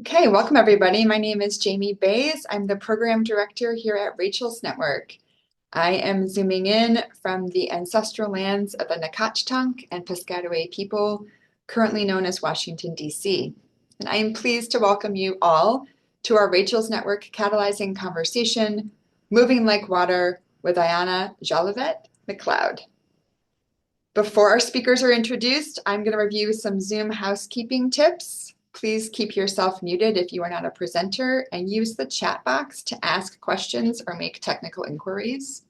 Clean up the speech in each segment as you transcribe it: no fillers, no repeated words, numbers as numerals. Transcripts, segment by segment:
Okay, welcome everybody. My name is Jamie Bays. I'm the program director here at Rachel's Network. I am zooming in from the ancestral lands of the Nacotchtank and Piscataway people, currently known as Washington, D.C. And I am pleased to welcome you all to our Rachel's Network Catalyzing conversation, Moving Like Water with Ayanna Jolivet Mccloud. Before our speakers are introduced, I'm going to review some Zoom housekeeping tips. Please keep yourself muted if you are not a presenter and use the chat box to ask questions or make technical inquiries.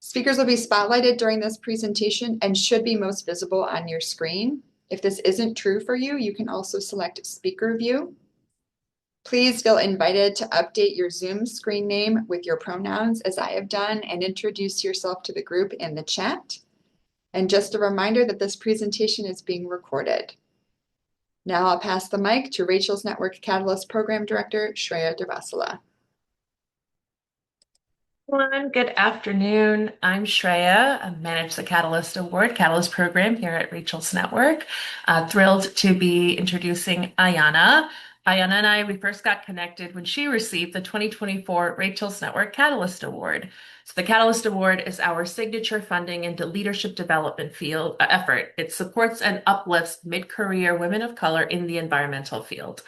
Speakers will be spotlighted during this presentation and should be most visible on your screen. If this isn't true for you, you can also select speaker view. Please feel invited to update your Zoom screen name with your pronouns as I have done and introduce yourself to the group in the chat. And just a reminder that this presentation is being recorded. Now I'll pass the mic to Rachel's Network Catalyst Program Director, Shreya Durvasula. Everyone, good afternoon. I'm Shreya. I manage the Catalyst Award Catalyst program here at Rachel's Network. Thrilled to be introducing Ayanna. Ayanna and we first got connected when she received the 2024 Rachel's Network Catalyst Award. So the Catalyst Award is our signature funding into leadership development field effort. It supports and uplifts mid-career women of color in the environmental field.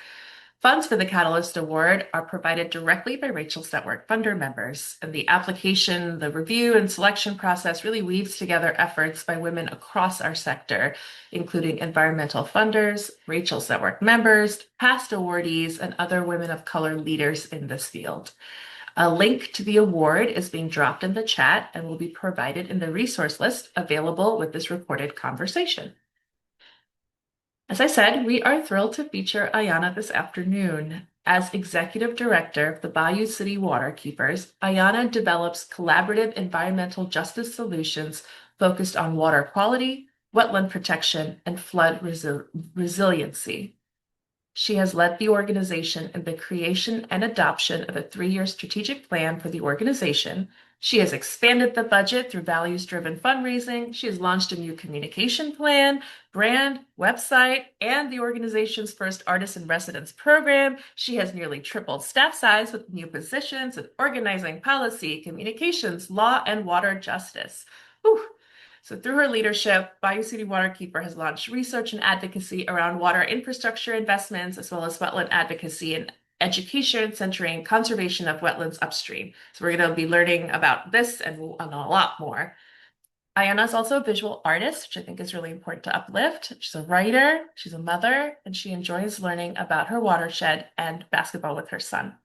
Funds for the Catalyst Award are provided directly by Rachel's Network funder members, and the application, the review, and selection process really weaves together efforts by women across our sector, including environmental funders, Rachel's Network members, past awardees, and other women of color leaders in this field. A link to the award is being dropped in the chat and will be provided in the resource list available with this recorded conversation. As I said, we are thrilled to feature Ayanna this afternoon. As Executive Director of the Bayou City Waterkeepers, Ayanna develops collaborative environmental justice solutions focused on water quality, wetland protection, and flood resiliency. She has led the organization in the creation and adoption of a 3-year strategic plan for the organization. She has expanded the budget through values-driven fundraising. She has launched a new communication plan, brand, website, and the organization's first Artist in Residence program. She has nearly tripled staff size with new positions in organizing, policy, communications, law, and water justice. Whew. So through her leadership, Bayou City Waterkeeper has launched research and advocacy around water infrastructure investments, as well as wetland advocacy and education centering conservation of wetlands upstream. So we're going to be learning about this and a lot more. Ayanna is also a visual artist, which I think is really important to uplift. She's a writer, she's a mother, and she enjoys learning about her watershed and basketball with her son.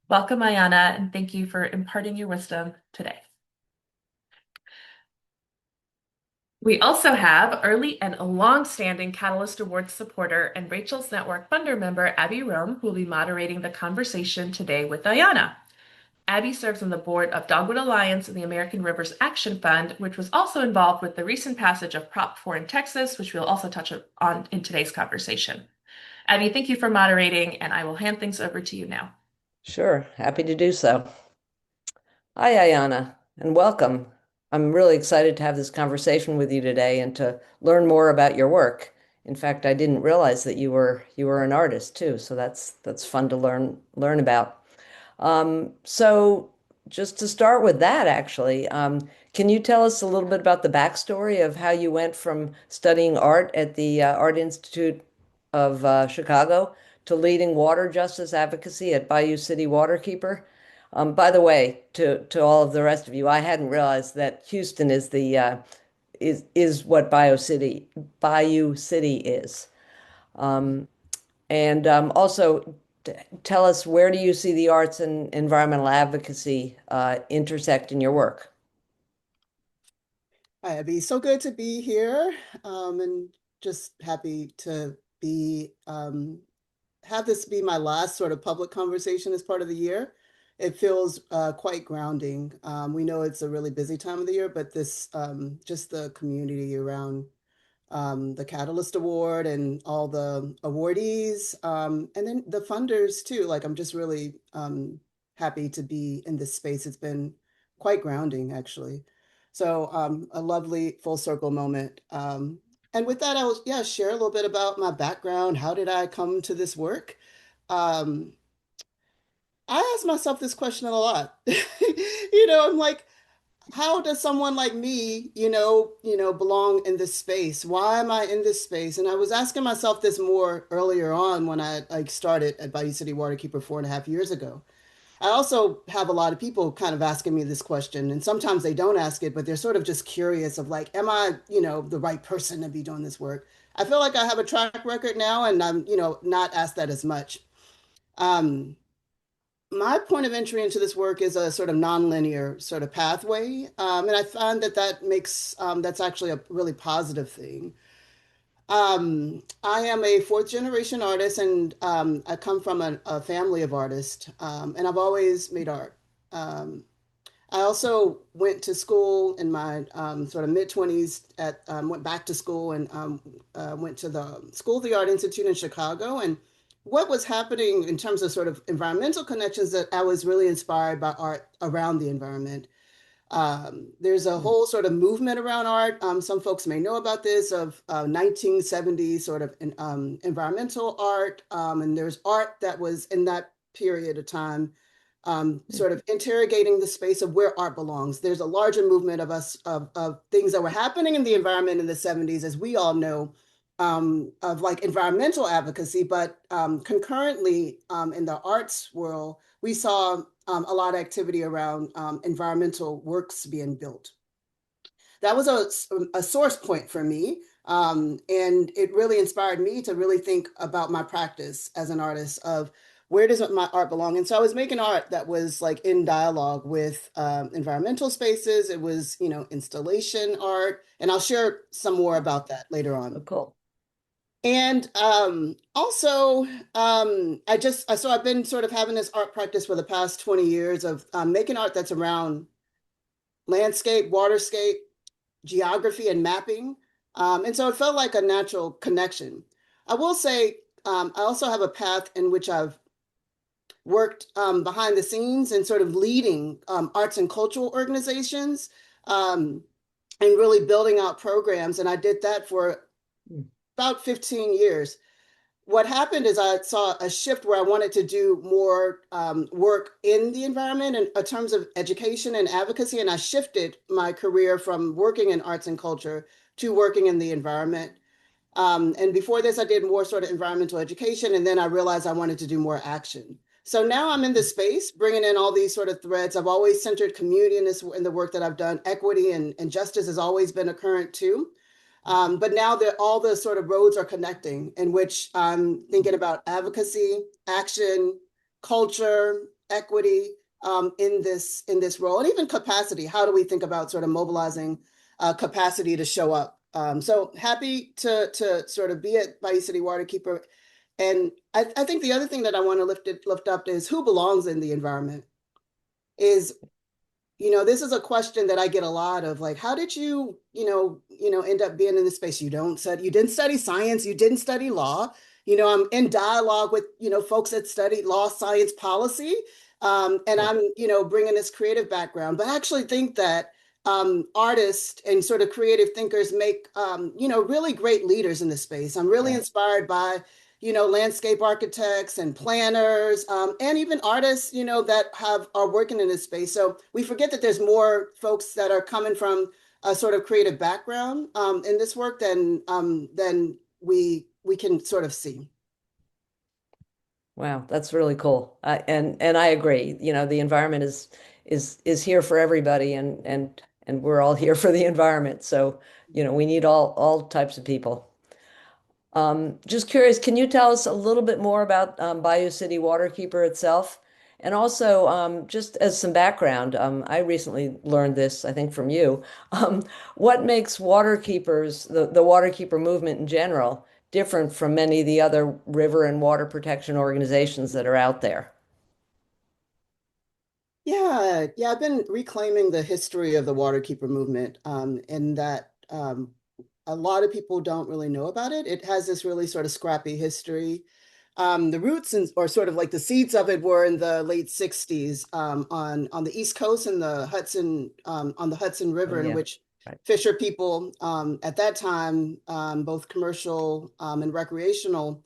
Welcome, Ayanna, and thank you for imparting your wisdom today. We also have early and long-standing Catalyst Awards supporter and Rachel's Network funder member, Abby Rome, who will be moderating the conversation today with Ayanna. Abby serves on the board of Dogwood Alliance and the American Rivers Action Fund, which was also involved with the recent passage of Prop 4 in Texas, which we'll also touch on in today's conversation. Abby, thank you for moderating, and I will hand things over to you now. Sure, happy to do so. Hi, Ayanna, and welcome. I'm really excited to have this conversation with you today and to learn more about your work. In fact, I didn't realize that you were an artist too, so that's fun to learn about. So just to start with that, actually, can you tell us a little bit about the backstory of how you went from studying art at the Art Institute of Chicago to leading water justice advocacy at Bayou City Waterkeeper? By the way, to all of the rest of you, I hadn't realized that Houston is the is what Bayou City is. And also tell us, where do you see the arts and environmental advocacy intersect in your work? Hi, Abby. So good to be here, and just happy to be have this be my last sort of public conversation as part of the year. It feels quite grounding. We know it's a really busy time of the year, but this just the community around the Catalyst Award and all the awardees, and then the funders too. Like, I'm just really happy to be in this space. It's been quite grounding, actually. So a lovely full circle moment. And with that, I will, yeah, share a little bit about my background. How did I come to this work? Um, I ask myself this question a lot. I'm like, how does someone like me, belong in this space? Why am I in this space? And I was asking myself this more earlier on when I like started at Bayou City Waterkeeper 4.5 years ago. I also have a lot of people kind of asking me this question, and sometimes they don't ask it, but they're sort of just curious of like, am I, the right person to be doing this work? I feel like I have a track record now, and I'm, not asked that as much. Um, my point of entry into this work is a sort of nonlinear sort of pathway, and I find that that's actually a really positive thing. I am a fourth generation artist, and I come from a family of artists, and I've always made art. Um, I also went to school in my sort of mid-20s went back to school and went to the School of the Art Institute in Chicago. And what was happening in terms of sort of environmental connections that I was really inspired by art around the environment. There's a whole sort of movement around art. Some folks may know about this of 1970s sort of environmental art. And there's art that was in that period of time, sort of interrogating the space of where art belongs. There's a larger movement of things that were happening in the environment in the 70s, as we all know, of like environmental advocacy, but concurrently in the arts world, we saw a lot of activity around environmental works being built. That was a source point for me. And it really inspired me to really think about my practice as an artist of where does my art belong? And so I was making art that was like in dialogue with environmental spaces. It was, installation art. And I'll share some more about that later Oh, on. cool. And also, so I've been sort of having this art practice for the past 20 years of making art that's around landscape, waterscape, geography, and mapping. And so it felt like a natural connection. I will say, I also have a path in which I've worked behind the scenes and sort of leading arts and cultural organizations and really building out programs. And I did that for about 15 years. What happened is I saw a shift where I wanted to do more work in the environment in terms of education and advocacy. And I shifted my career from working in arts and culture to working in the environment. And before this, I did more sort of environmental education. And then I realized I wanted to do more action. So now I'm in this space, bringing in all these sort of threads. I've always centered community in the work that I've done. Equity and justice has always been a current too. But now that all the sort of roads are connecting, in which I'm thinking about advocacy, action, culture, equity in this role, and even capacity. How do we think about sort of mobilizing capacity to show up? So happy to sort of be at Bayou City Waterkeeper. And I think the other thing that I want to lift up is who belongs in the environment. Is this is a question that I get a lot of, like, how did end up being in this space? You didn't study science, you didn't study law. I'm in dialogue with, folks that study law, science, policy. And I'm, bringing this creative background, but I actually think that artists and sort of creative thinkers make, really great leaders in this space. I'm really inspired by landscape architects and planners, and even artists, that are working in this space. So we forget that there's more folks that are coming from a sort of creative background in this work than we can sort of see. Wow, that's really cool. And I agree. The environment is here for everybody, and we're all here for the environment. So, we need all types of people. Just curious, can you tell us a little bit more about Bayou City Waterkeeper itself? And also, just as some background, I recently learned this, I think, from you. Um, what makes waterkeepers, the waterkeeper movement in general, different from many of the other river and water protection organizations that are out there? Yeah, I've been reclaiming the history of the Waterkeeper movement, in that a lot of people don't really know about it. It has this really sort of scrappy history. The roots or sort of like the seeds of it were in the late 60s on the East Coast and the Hudson on the Hudson Oh, River, in yeah. which Right. fisher people at that time, both commercial and recreational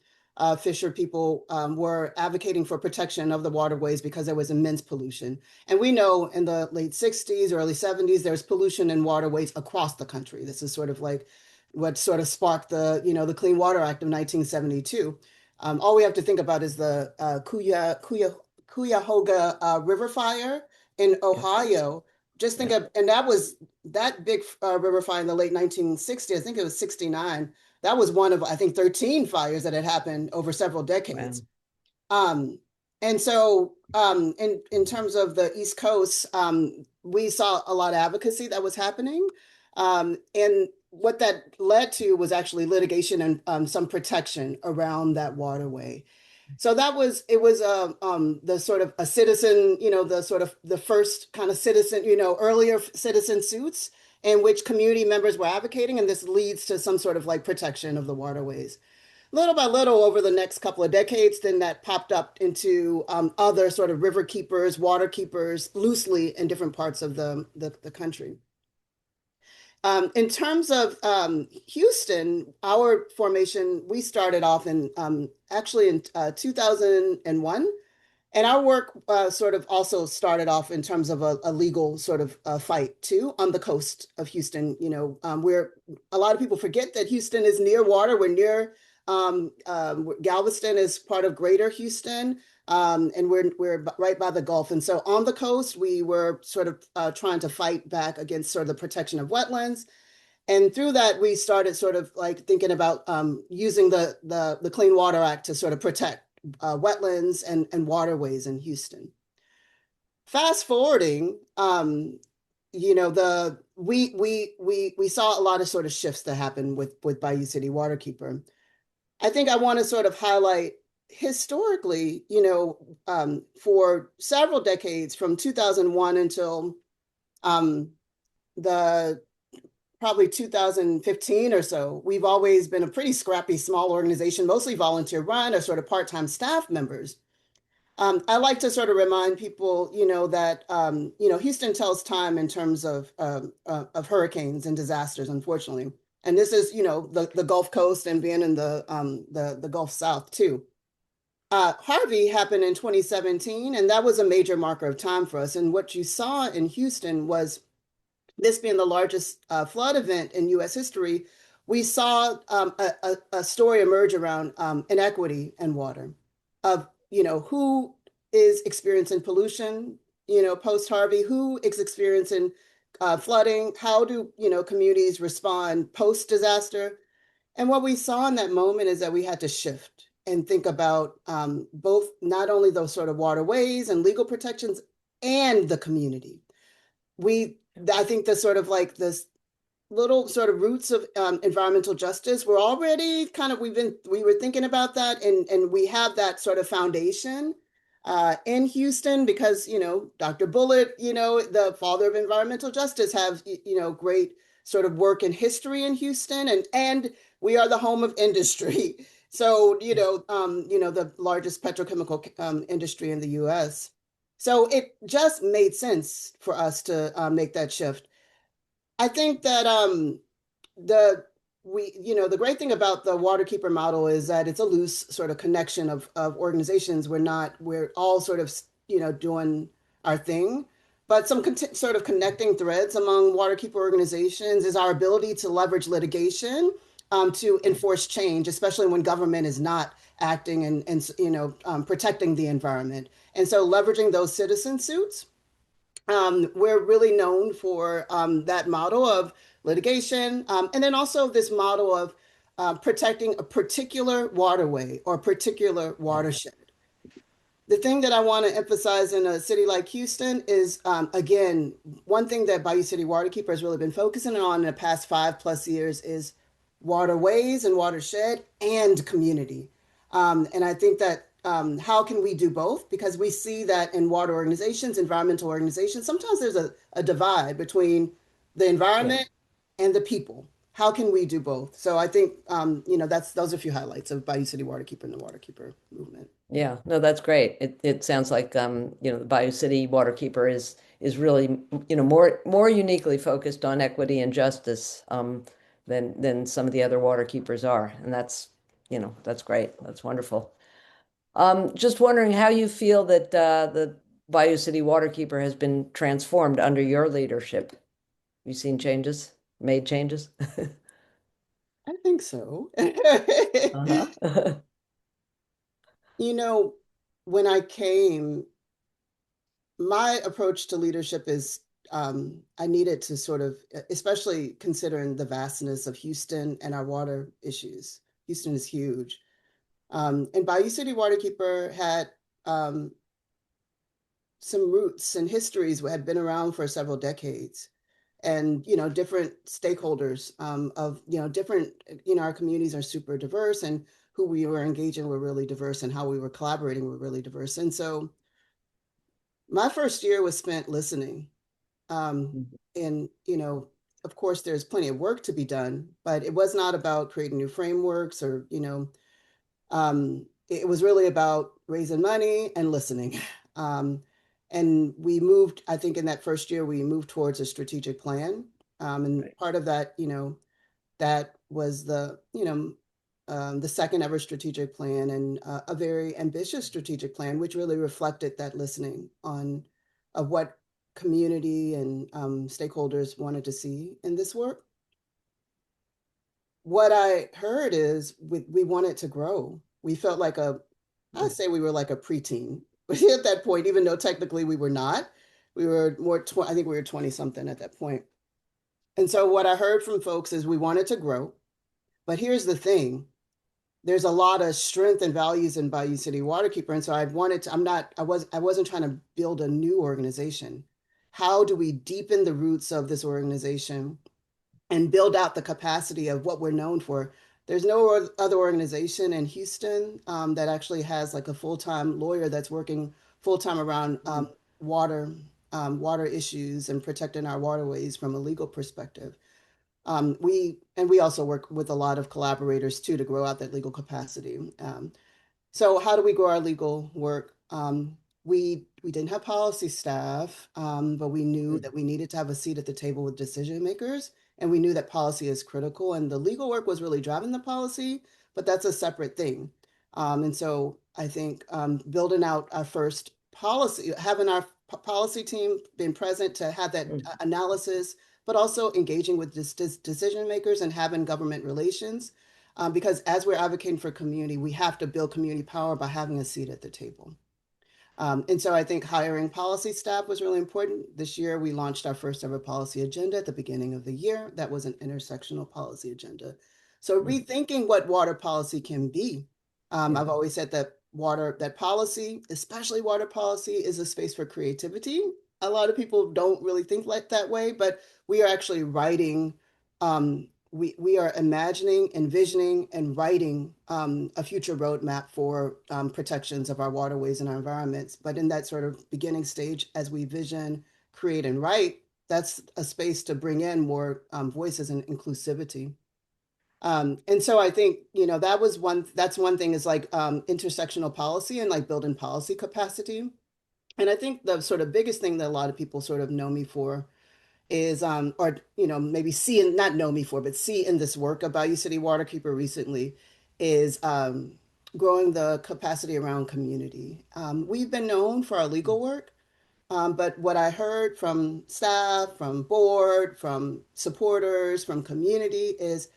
fisher people were advocating for protection of the waterways because there was immense pollution. And we know in the late 60s, early 70s, there's pollution in waterways across the country. This is sort of like what sort of sparked the, the Clean Water Act of 1972. All we have to think about is the Cuyahoga River fire in Ohio. Just think of, and that was that big river fire in the late 1960s. I think it was 69. That was one of, I think, 13 fires that had happened over several decades. Wow. And so in terms of the East Coast, we saw a lot of advocacy that was happening. And what that led to was actually litigation and some protection around that waterway. So it was the sort of a citizen, the sort of the first kind of citizen, earlier citizen suits in which community members were advocating, and this leads to some sort of like protection of the waterways. Little by little over the next couple of decades, then that popped up into other sort of river keepers, water keepers, loosely in different parts of the country. In terms of Houston, our formation, we started off in actually in 2001. And our work sort of also started off in terms of a legal sort of fight too on the coast of Houston. Where a lot of people forget that Houston is near water. We're near Galveston is part of Greater Houston, and we're right by the Gulf. And so on the coast, we were sort of trying to fight back against sort of the protection of wetlands. And through that, we started sort of like thinking about using the Clean Water Act to sort of protect wetlands and waterways in Houston. Fast forwarding, we saw a lot of sort of shifts that happened with Bayou City Waterkeeper. I think I want to sort of highlight historically, for several decades from 2001 until the probably 2015 or so, we've always been a pretty scrappy small organization, mostly volunteer run or sort of part-time staff members. I like to sort of remind people, that, Houston tells time in terms of hurricanes and disasters, unfortunately. And this is, the Gulf Coast and being in the Gulf South too. Harvey happened in 2017, and that was a major marker of time for us. And what you saw in Houston was this being the largest flood event in U.S. history, we saw a story emerge around inequity in water of, who is experiencing pollution, post-Harvey, who is experiencing flooding, how do, communities respond post-disaster. And what we saw in that moment is that we had to shift and think about both not only those sort of waterways and legal protections and the community. I think the sort of like this little sort of roots of environmental justice were already kind of, we were thinking about that, and we have that sort of foundation in Houston because, Dr. Bullitt, the father of environmental justice, have, great sort of work in history in Houston, and we are the home of industry. So, the largest petrochemical industry in the US. So it just made sense for us to make that shift. I think that the great thing about the Waterkeeper model is that it's a loose sort of connection of organizations. We're all sort of doing our thing, but some sort of connecting threads among Waterkeeper organizations is our ability to leverage litigation to enforce change, especially when government is not acting and protecting the environment. And so leveraging those citizen suits, we're really known for that model of litigation. And then also this model of protecting a particular waterway or particular watershed. The thing that I want to emphasize in a city like Houston is, again, one thing that Bayou City Waterkeeper has really been focusing on in the past 5+ years is waterways and watershed and community. And I think that how can we do both? Because we see that in water organizations, environmental organizations, sometimes there's a divide between the environment and the people. how can we do both? So I think that's those are a few highlights of Bayou City Waterkeeper and the Waterkeeper movement. Yeah, no, that's great. It sounds like the Bayou City Waterkeeper is really, more uniquely focused on equity and justice than some of the other waterkeepers are. And that's great. That's wonderful. Just wondering how you feel that the Bayou City Waterkeeper has been transformed under your leadership. You seen changes, made changes? I think so. Uh-huh. You know, when I came, my approach to leadership is I needed to sort of, especially considering the vastness of Houston and our water issues. Houston is huge. And Bayou City Waterkeeper had some roots and histories had been around for several decades. And, different stakeholders of, different, our communities are super diverse, and who we were engaging were really diverse, and how we were collaborating were really diverse. And so my first year was spent listening. And, of course, there's plenty of work to be done, but it was not about creating new frameworks or, it was really about raising money and listening. And we moved, I think in that first year, we moved towards a strategic plan. And Right. part of that, that was the second ever strategic plan, and a very ambitious strategic plan, which really reflected that listening on of what community and stakeholders wanted to see in this work. What I heard is we wanted to grow. We felt like I say we were like a preteen at that point, even though technically we were not. We were more, I think we were 20 something at that point. And so what I heard from folks is we wanted to grow. But here's the thing, there's a lot of strength and values in Bayou City Waterkeeper. And so I wanted to, I wasn't trying to build a new organization. How do we deepen the roots of this organization and build out the capacity of what we're known for? There's no other organization in Houston that actually has like a full-time lawyer that's working full-time around water, water issues and protecting our waterways from a legal perspective. We also work with a lot of collaborators too to grow out that legal capacity. So how do we grow our legal work? We didn't have policy staff, but we knew that we needed to have a seat at the table with decision makers, and we knew that policy is critical. And the legal work was really driving the policy, but that's a separate thing. And so I think building out our first policy, having our policy team been present to have that analysis, but also engaging with decision makers and having government relations. Because as we're advocating for community, we have to build community power by having a seat at the table. And so I think hiring policy staff was really important. This year, we launched our first ever policy agenda at the beginning of the year. That was an intersectional policy agenda. So rethinking what water policy can be. I've always said that that policy, especially water policy, is a space for creativity. A lot of people don't really think like that way, but we are actually writing we are imagining, envisioning, and writing a future roadmap for protections of our waterways and our environments. But in that sort of beginning stage, as we vision, create, and write, that's a space to bring in more voices and inclusivity. And so I think, that's one thing is like intersectional policy and like building policy capacity. And I think the sort of biggest thing that a lot of people sort of know me for is or maybe see and not know me for, but see in this work about U City Waterkeeper recently is growing the capacity around community. We've been known for our legal work, but what I heard from staff, from board, from supporters, from community is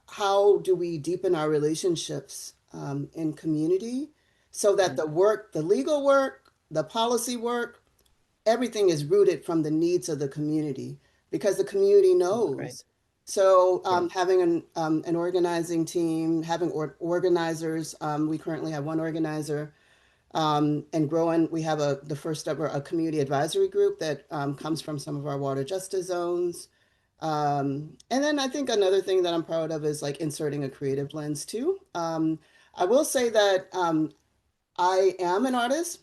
how do we deepen our relationships in community so that the work, the legal work, the policy work, everything is rooted from the needs of the community because the community Right. knows. So Yeah. having an organizing team, having organizers, we currently have one organizer, and growing. We have the first ever a community advisory group that comes from some of our water justice zones. And then I think another thing that I'm proud of is like inserting a creative lens too. I will say that I am an artist,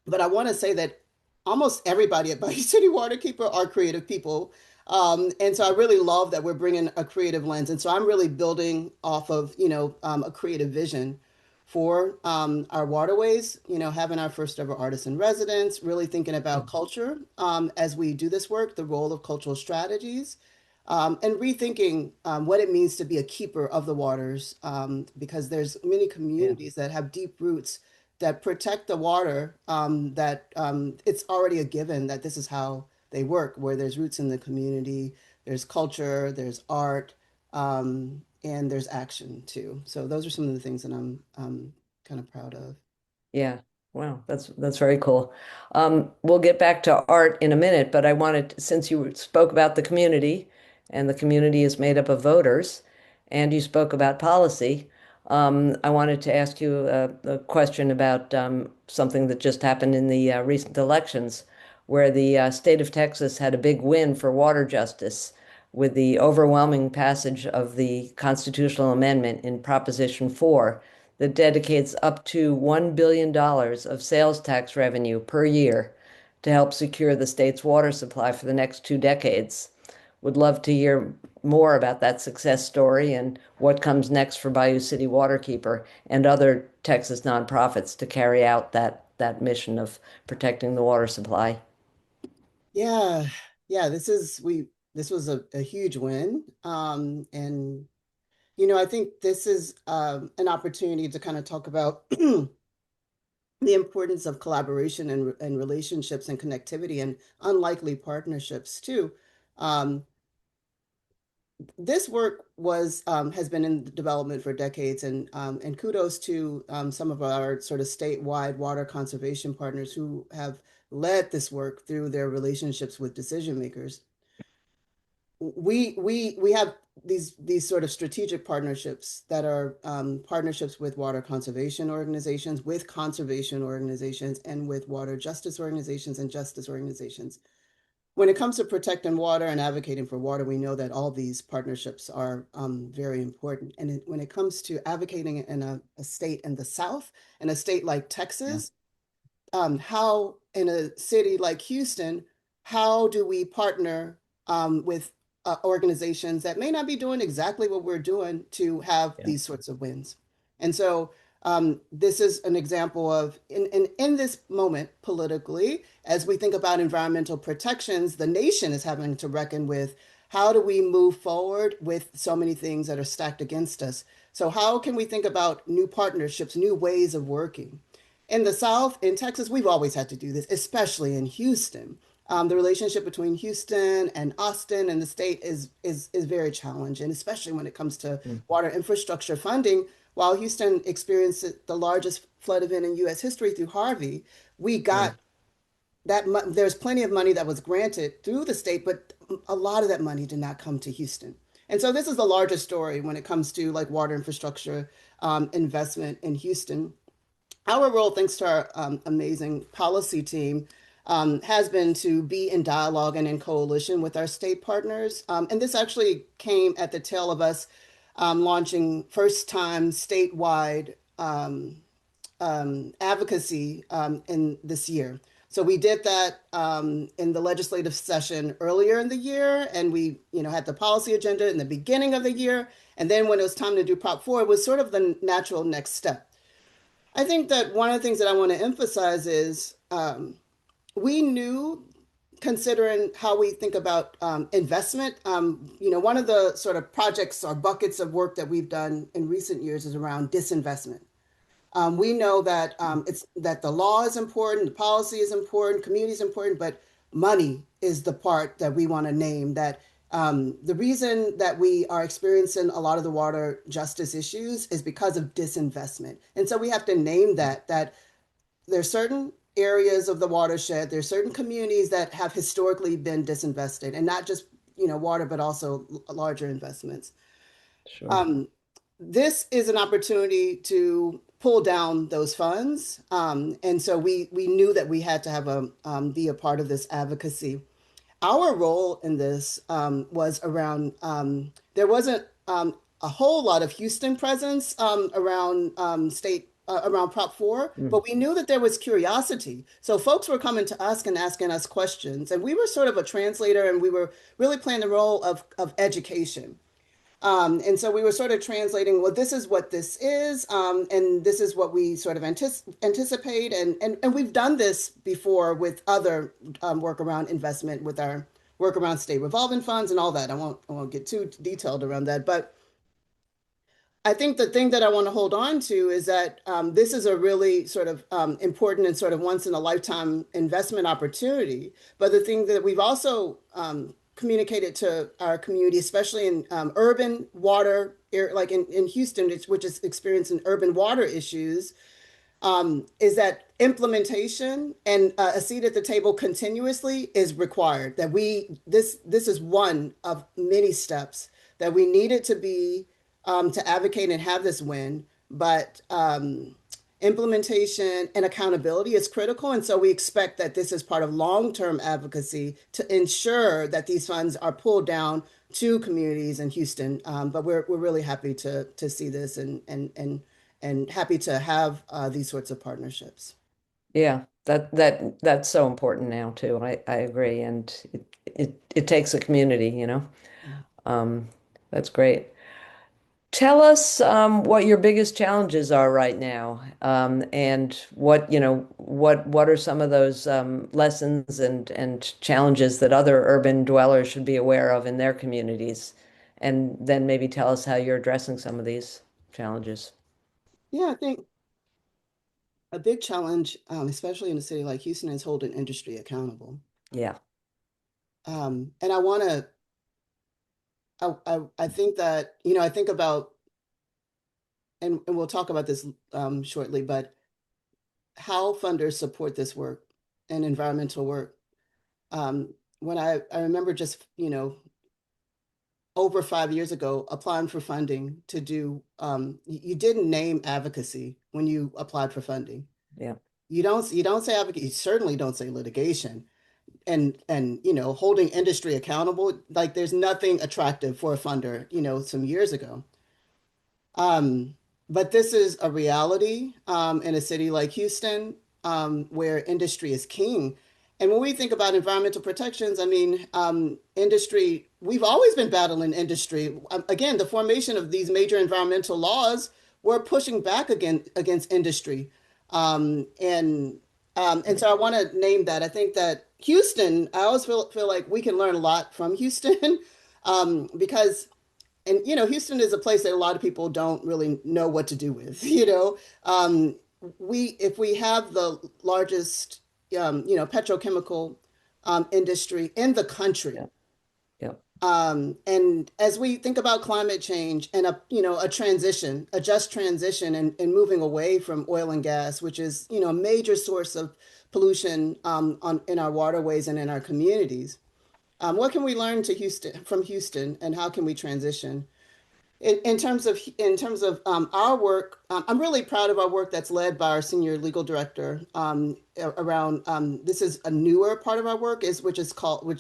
but I want to say that almost everybody at Bayou City Waterkeeper are creative people. And so I really love that we're bringing a creative lens. And so I'm really building off of, a creative vision for our waterways, having our first ever artist in residence, really thinking about culture as we do this work, the role of cultural strategies, and rethinking what it means to be a keeper of the waters, because there's many Yeah. communities that have deep roots that protect the water, that it's already a given that this is how they work, where there's roots in the community, there's culture, there's art, and there's action too. So those are some of the things that I'm kind of proud of. Yeah. Wow, that's very cool. We'll get back to art in a minute, but I wanted, since you spoke about the community, and the community is made up of voters, and you spoke about policy, I wanted to ask you a question about something that just happened in the recent elections, where the state of Texas had a big win for water justice with the overwhelming passage of the constitutional amendment in Proposition 4 that dedicates up to $1 billion of sales tax revenue per year to help secure the state's water supply for the next 2 decades. Would love to hear more about that success story and what comes next for Bayou City Waterkeeper and other Texas nonprofits to carry out that mission of protecting the water supply. Yeah, yeah, this was a huge win. And I think this is an opportunity to kind of talk about the importance of collaboration and relationships and connectivity and unlikely partnerships too. Um, this work was has been in development for decades, and kudos to some of our sort of statewide water conservation partners who have led this work through their relationships with decision makers. We have these sort of strategic partnerships that are partnerships with water conservation organizations, with conservation organizations, and with water justice organizations and justice organizations. When it comes to protecting water and advocating for water, we know that all these partnerships are very important. And when it comes to advocating in a state in the South, in a state like Yeah. Texas, how in a city like Houston, how do we partner with organizations that may not be doing exactly what we're doing to have Yeah. these sorts of wins? And so this is an example of, in this moment politically, as we think about environmental protections, the nation is having to reckon with how do we move forward with so many things that are stacked against us? So how can we think about new partnerships, new ways of working? In the South, in Texas, we've always had to do this, especially in Houston. The relationship between Houston and Austin and the state is very challenging, especially when it comes to Mm. water infrastructure funding. While Houston experienced the largest flood event in U.S. history through Harvey, we Yeah. got that. There's plenty of money that was granted through the state, but a lot of that money did not come to Houston. And so this is the largest story when it comes to like water infrastructure investment in Houston. Our role, thanks to our amazing policy team, has been to be in dialogue and in coalition with our state partners. And this actually came at the tail of us launching first time statewide advocacy in this year. So we did that in the legislative session earlier in the year, and we, had the policy agenda in the beginning of the year. And then when it was time to do Prop 4, it was sort of the natural next step. I think that one of the things that I want to emphasize is we knew, considering how we think about investment, one of the sort of projects or buckets of work that we've done in recent years is around disinvestment. We know that it's that the law is important, the policy is important, community is important, but money is the part that we want to name. That the reason that we are experiencing a lot of the water justice issues is because of disinvestment, and so we have to name that. That there's certain areas of the watershed, there's certain communities that have historically been disinvested, and not just water, but also larger investments. Sure. Um, this is an opportunity to pull down those funds. And so we knew that we had to have be a part of this advocacy. Our role in this was around, there wasn't a whole lot of Houston presence around state around Prop 4, Mm. but we knew that there was curiosity. So folks were coming to us and asking us questions, and we were sort of a translator, and we were really playing the role of education. And so we were sort of translating, well, this is what this is, and this is what we sort of anticipate. And we've done this before with other work around investment, with our work around state revolving funds and all that. I won't get too detailed around that, but I think the thing that I want to hold on to is that this is a really sort of important and sort of once in a lifetime investment opportunity. But the thing that we've also communicated to our community, especially in urban water, like in Houston, which is experiencing urban water issues, is that implementation and a seat at the table continuously is required. That this is one of many steps that we needed to be to advocate and have this win, but implementation and accountability is critical. And so we expect that this is part of long-term advocacy to ensure that these funds are pulled down to communities in Houston. But we're really happy to see this and happy to have these sorts of partnerships. Yeah, that's so important now too. I agree, and it takes a community, you know. Um, that's great. Tell us what your biggest challenges are right now, and what are some of those lessons and challenges that other urban dwellers should be aware of in their communities, and then maybe tell us how you're addressing some of these challenges. Yeah, I think a big challenge, especially in a city like Houston, is holding industry accountable. Yeah. And I think that, I think about, and we'll talk about this shortly, but how funders support this work and environmental work. When I remember just, over 5 years ago, applying for funding to do, you didn't name advocacy when you applied for funding. Yeah. You don't say advocacy, you certainly don't say litigation. And holding industry accountable, like there's nothing attractive for a funder, some years ago. Um, but this is a reality in a city like Houston, where industry is king. And when we think about environmental protections, I mean, industry, we've always been battling industry. Again, the formation of these major environmental laws were pushing back against industry. And so I want to name that. I think that Houston, I always feel like we can learn a lot from Houston, because Houston is a place that a lot of people don't really know what to do with. If we have the largest petrochemical industry in the country. Yeah. Yeah. And as we think about climate change and a just transition and moving away from oil and gas, which is, a major source of pollution in our waterways and in our communities. What can we learn from Houston, and how can we transition? In terms of our work, I'm really proud of our work that's led by our senior legal director around. This is a newer part of our work, which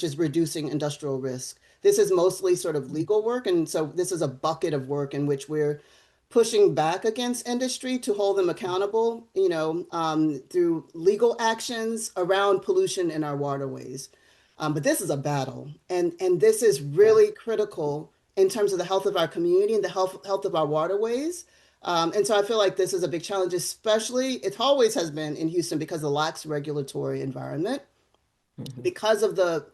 is reducing industrial risk. This is mostly sort of legal work, and so this is a bucket of work in which we're pushing back against industry to hold them accountable, through legal actions around pollution in our waterways. But this is a battle, and this is Yeah. really critical in terms of the health of our community and the health of our waterways. And so I feel like this is a big challenge, especially it always has been in Houston because of the lax regulatory environment, Mhm. because of the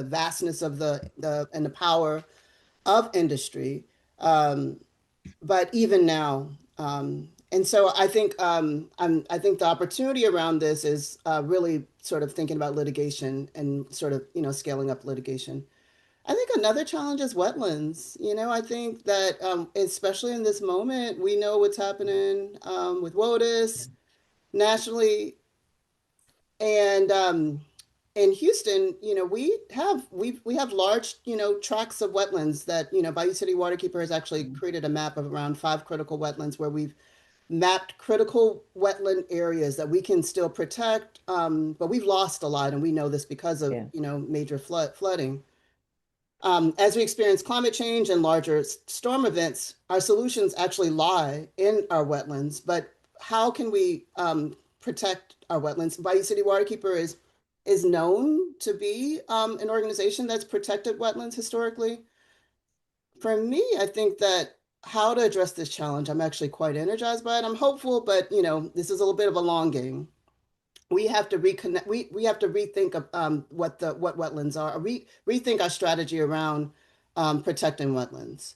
vastness of the power of industry. But even now, and so I think the opportunity around this is really sort of thinking about litigation and sort of scaling up litigation. I think another challenge is wetlands. I think that especially in this moment, we know what's happening with WOTUS nationally, and in Houston, we have large tracts of wetlands that Bayou City Waterkeeper has actually created a map of around 5 critical wetlands where we've mapped critical wetland areas that we can still protect, but we've lost a lot, and we know this because of Yeah. major flooding. As we experience climate change and larger storm events, our solutions actually lie in our wetlands, but how can we protect our wetlands? Bayou City Waterkeeper is known to be an organization that's protected wetlands historically. For me, I think that how to address this challenge, I'm actually quite energized by it. I'm hopeful, but this is a little bit of a long game. We have to reconnect. We have to rethink of, what wetlands are. Rethink our strategy around protecting wetlands.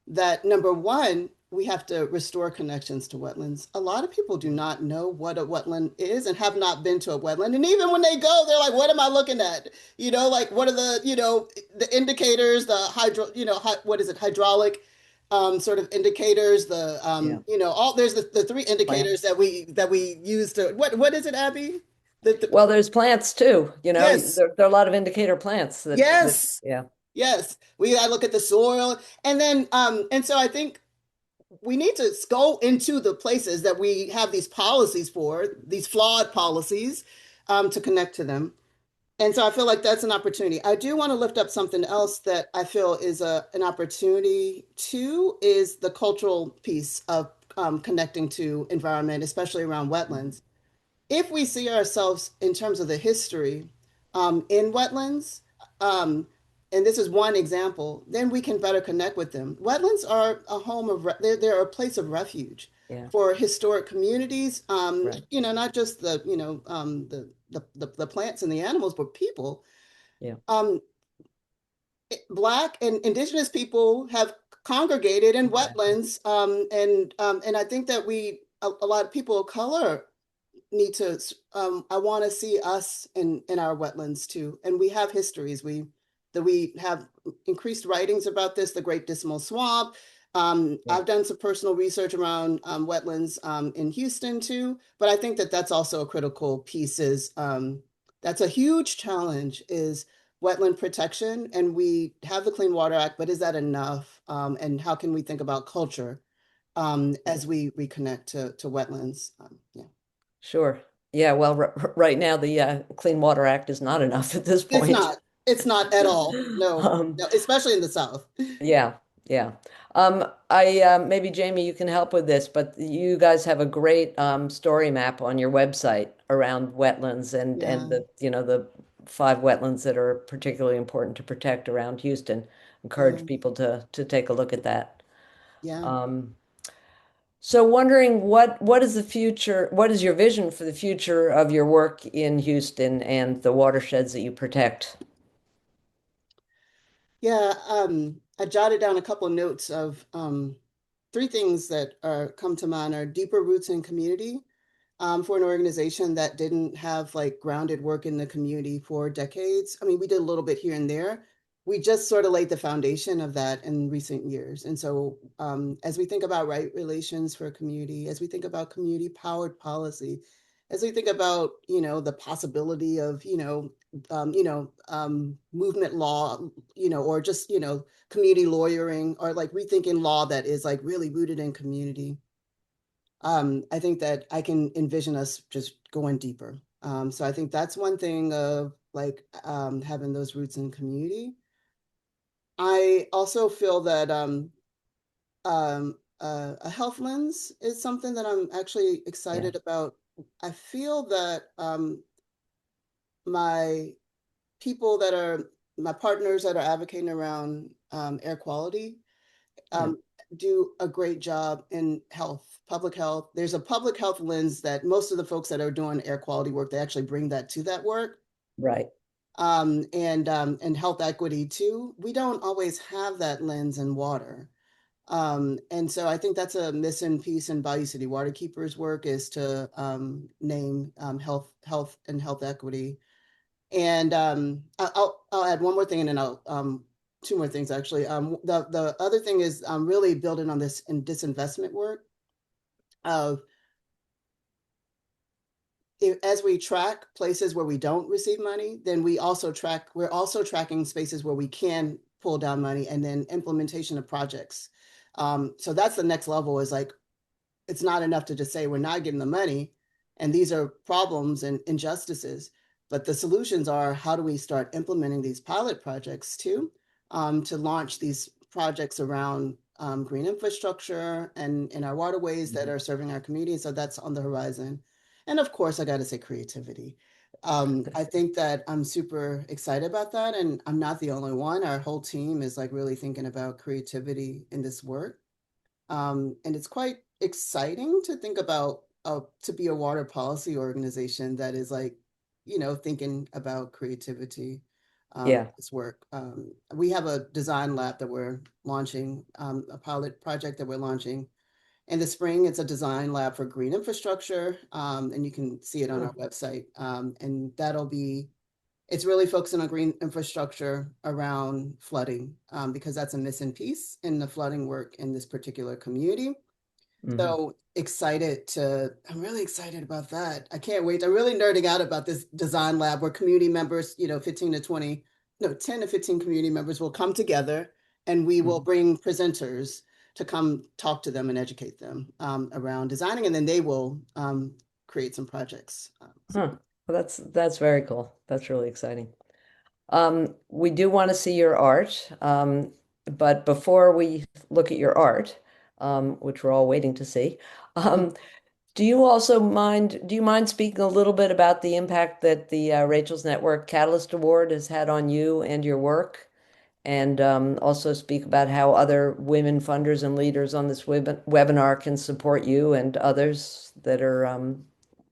That number one, we have to restore connections to wetlands. A lot of people do not know what a wetland is and have not been to a wetland. And even when they go, they're like, what am I looking at? Like what are the indicators, the what is it, hydraulic sort of indicators, Yeah. there's the three indicators Plants. that we use to, what is it, Abby? Well, there's plants too, Yes, there are a lot of indicator plants that yes, yeah, yes. We gotta look at the soil. And so I think we need to go into the places that we have these policies for, these flawed policies, to connect to them. And so I feel like that's an opportunity. I do want to lift up something else that I feel is an opportunity too, is the cultural piece of connecting to environment, especially around wetlands. If we see ourselves in terms of the history in wetlands, um, and this is one example, then we can better connect with them. Wetlands are a home of, they're a place of refuge yeah, for historic communities, right, not just the plants and the animals, but people. yeah, Um, Black and indigenous people have congregated in exactly, wetlands, and I think that a lot of people of color need to I want to see us in our wetlands too. And we have histories. We have increased writings about this, the Great Dismal Swamp. yeah, I've done some personal research around wetlands in Houston too, but I think that that's also a critical piece. Is That's a huge challenge, is wetland protection. And we have the Clean Water Act, but is that enough? And how can we think about culture yeah, as we reconnect to wetlands? Yeah. sure, yeah. Well, right now the Clean Water Act is not enough at this It's point. not. It's not at all. No, um, no, especially in the South. yeah, yeah. I maybe Jamie, you can help with this, but you guys have a great story map on your website around wetlands and Yeah, the 5 wetlands that are particularly important to protect around Houston. yeah, Encourage people to take a look at that. yeah. Um, so wondering what is the future, what is your vision for the future of your work in Houston and the watersheds that you protect? Yeah, I jotted down a couple of notes of three things that are come to mind are deeper roots in community. For an organization that didn't have like grounded work in the community for decades. I mean, we did a little bit here and there. We just sort of laid the foundation of that in recent years. And so, as we think about right relations for a community, as we think about community powered policy, as we think about the possibility of movement law, or just community lawyering, or like rethinking law that is like really rooted in community. I think that I can envision us just going deeper. So I think that's one thing of like having those roots in community. I also feel that a health lens is something that I'm actually Yeah, excited about. I feel that my people that are my partners that are advocating around air quality yeah, um, do a great job in public health. There's a public health lens that most of the folks that are doing air quality work, they actually bring that to that work. right. And health equity too. We don't always have that lens in water. And so I think that's a missing piece in Bayou City Waterkeeper's work, is to name health and health equity. And I'll add one more thing, and then I'll two more things actually. The other thing is really building on this in disinvestment work of as we track places where we don't receive money, then we're also tracking spaces where we can pull down money, and then implementation of projects. So that's the next level, is like, it's not enough to just say we're not getting the money and these are problems and injustices, but the solutions are, how do we start implementing these pilot projects too, to launch these projects around green infrastructure and in our waterways that are serving our community. So that's on the horizon. And of course, I got to say creativity. I think that I'm super excited about that, and I'm not the only one. Our whole team is like really thinking about creativity in this work. And it's quite exciting to think about to be a water policy organization that is like, thinking about creativity, Yeah. this work. We have a design lab that we're launching, a pilot project that we're launching in the spring. It's a design lab for green infrastructure, and you can see it on our website. And it's really focusing on green infrastructure around flooding, because that's a missing piece in the flooding work in this particular community. So I'm really excited about that. I can't wait. I'm really nerding out about this design lab where community members, 15 to 20, no, 10 to 15 community members will come together, and we will bring presenters to come talk to them and educate them around designing, and then they will create some projects. Huh. Well, that's very cool. That's really exciting. We do want to see your art, but before we look at your art, which we're all waiting to see, do you mind speaking a little bit about the impact that the Rachel's Network Catalyst Award has had on you and your work? And also speak about how other women funders and leaders on this webinar can support you and others that are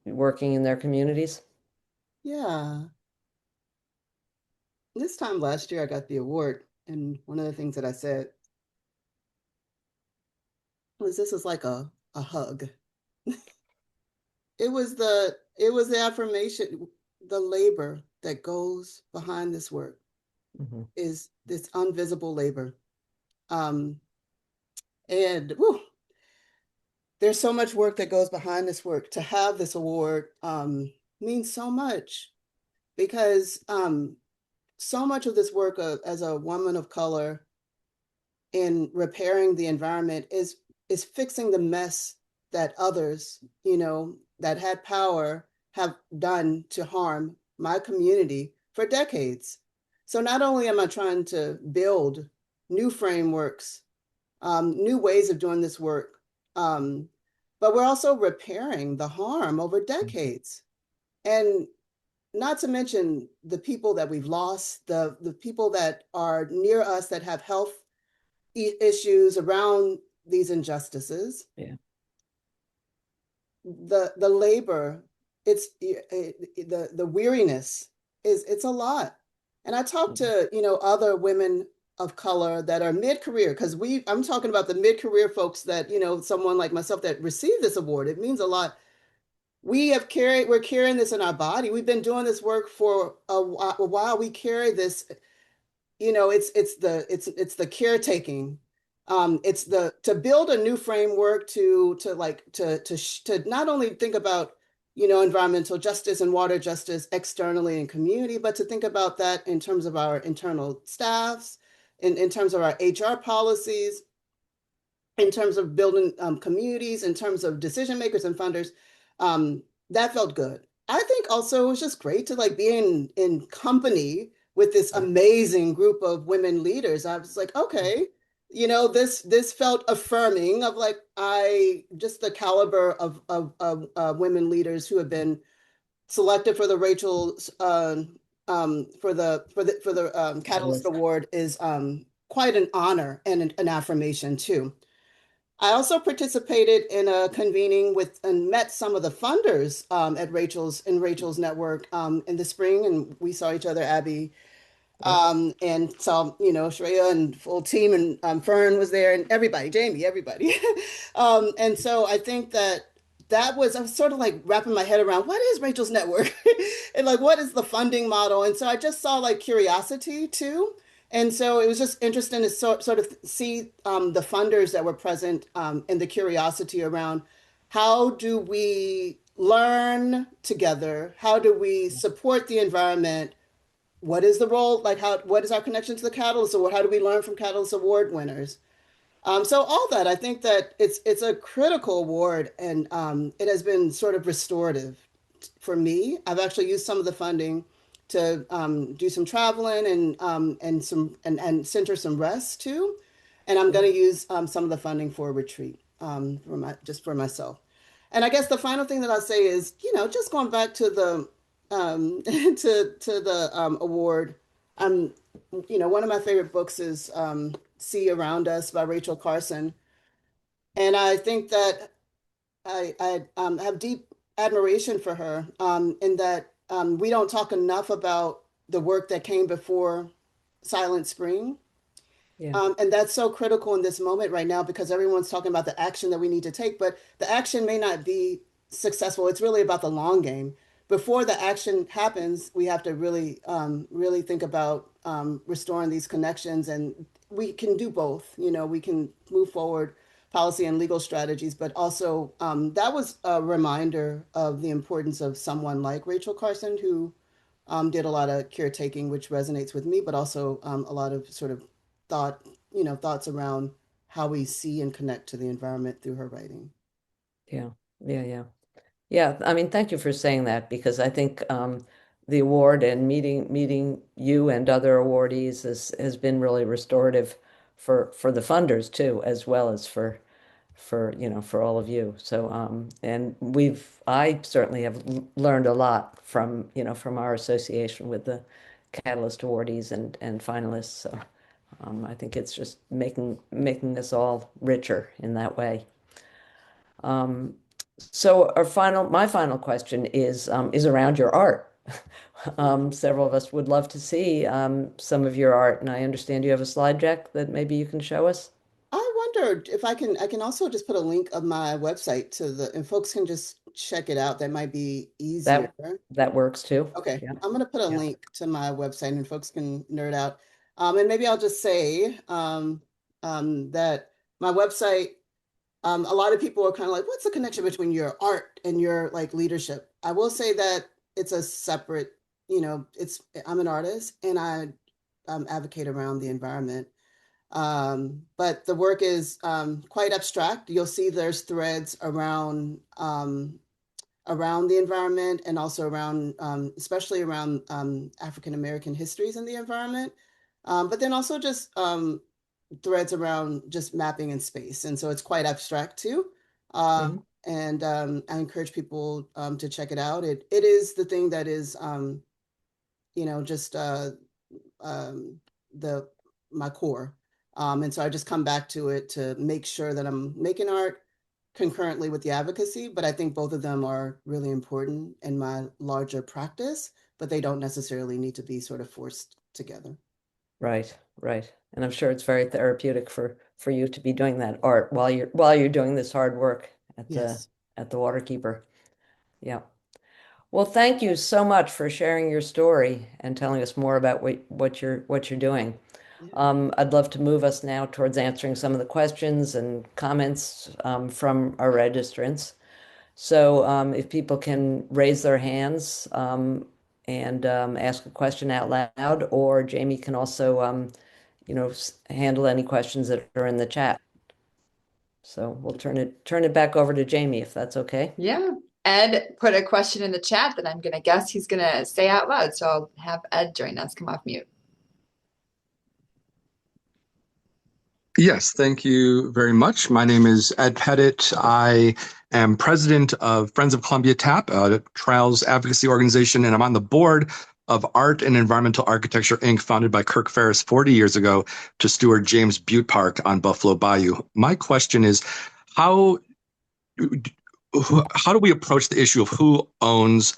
working in their communities? Yeah. This time last year, I got the award, and one of the things that I said was this is like a hug. It was the affirmation, the labor that goes behind this work is this invisible labor. Um, and whew, there's so much work that goes behind this work. To have this award means so much, because so much of this work as a woman of color in repairing the environment is fixing the mess that others, that had power have done to harm my community for decades. So not only am I trying to build new frameworks, new ways of doing this work, um, but we're also repairing the harm over decades. And not to mention the people that we've lost, the people that are near us that have health issues around these injustices. Yeah. The labor, the weariness it's a lot. And I talked to, other women of color that are mid-career, because I'm talking about the mid-career folks that, someone like myself that received this award. It means a lot. We're carrying this in our body. We've been doing this work for a while. We carry this, it's the caretaking. It's the to build a new framework to not only think about, environmental justice and water justice externally in community, but to think about that in terms of our internal staffs, in terms of our HR policies, in terms of building communities, in terms of decision makers and funders. That felt good. I think also it was just great to like be in company with this amazing group of women leaders. I was like, okay, this felt affirming of like I just the caliber of women leaders who have been selected for the Rachel's for the Catalyst Award is quite an honor and an affirmation too. I also participated in a convening with and met some of the funders at Rachel's network in the spring, and we saw each other, Abby, and saw Shreya and full team, and Fern was there, and everybody, Jamie, everybody, and so I think that was I was sort of like wrapping my head around what is Rachel's network and like what is the funding model, and so I just saw like curiosity too. And so it was just interesting to sort of see the funders that were present and the curiosity around how do we learn together? How do we support the environment? What is the role? Like what is our connection to the Catalyst Award? How do we learn from Catalyst Award winners? So all that, I think that it's a critical award, and it has been sort of restorative for me. I've actually used some of the funding to do some traveling and center some rest too. and I'm going to use some of the funding for a retreat just for myself. And I guess the final thing that I'll say is, just going back to the to the award. Um, one of my favorite books is "See Around Us" by Rachel Carson, and I think that I have deep admiration for her in that we don't talk enough about the work that came before Silent Spring. Yeah. And that's so critical in this moment right now because everyone's talking about the action that we need to take, but the action may not be successful. It's really about the long game. Before the action happens, we have to really think about restoring these connections, and we can do both. We can move forward policy and legal strategies, but also that was a reminder of the importance of someone like Rachel Carson, who did a lot of caretaking, which resonates with me, but also a lot of sort of thoughts around how we see and connect to the environment through her writing. Yeah. Yeah. Yeah. Yeah, I mean, thank you for saying that because I think the award and meeting you and other awardees has been really restorative for the funders too, as well as for all of you. So and I certainly have learned a lot from our association with the Catalyst awardees and finalists. So I think it's just making us all richer in that way. Um, so my final question is around your art. Several of us would love to see some of your art, and I understand you have a slide deck that maybe you can show us. I wondered if I can also just put a link of my website and folks can just check it out. That might be easier. That works too. Okay, Yeah, I'm going to put a yeah. link to my website and folks can nerd out. And maybe I'll just say that my website, a lot of people are kind of like, what's the connection between your art and your like leadership? I will say that it's a separate, I'm an artist and I advocate around the environment. But the work is quite abstract. You'll see there's threads around the environment and also around, especially around African American histories in the environment. But then also just threads around just mapping in space. And so it's quite abstract too. Uh, Mhm. and I encourage people to check it out. It is the thing that is, just um, the my core. And so I just come back to it to make sure that I'm making art concurrently with the advocacy, but I think both of them are really important in my larger practice, but they don't necessarily need to be sort of forced together. Right, right. And I'm sure it's very therapeutic for you to be doing that art while you're doing this hard work Yes. at the Waterkeeper. Yeah. Well, thank you so much for sharing your story and telling us more about what you're doing. Yeah. I'd love to move us now towards answering some of the questions and comments from our registrants. So if people can raise their hands and ask a question out loud, or Jamie can also, handle any questions that are in the chat. So we'll turn it back over to Jamie if that's okay. Yeah. Ed put a question in the chat that I'm going to guess he's going to say out loud. So I'll have Ed join us. Come off mute. Yes, thank you very much. My name is Ed Pettit. I am president of Friends of Columbia TAP, a trials advocacy organization, and I'm on the board of Art and Environmental Architecture, Inc., founded by Kirk Ferris 40 years ago to steward James Butte Park on Buffalo Bayou. My question is, how how do we approach the issue of who owns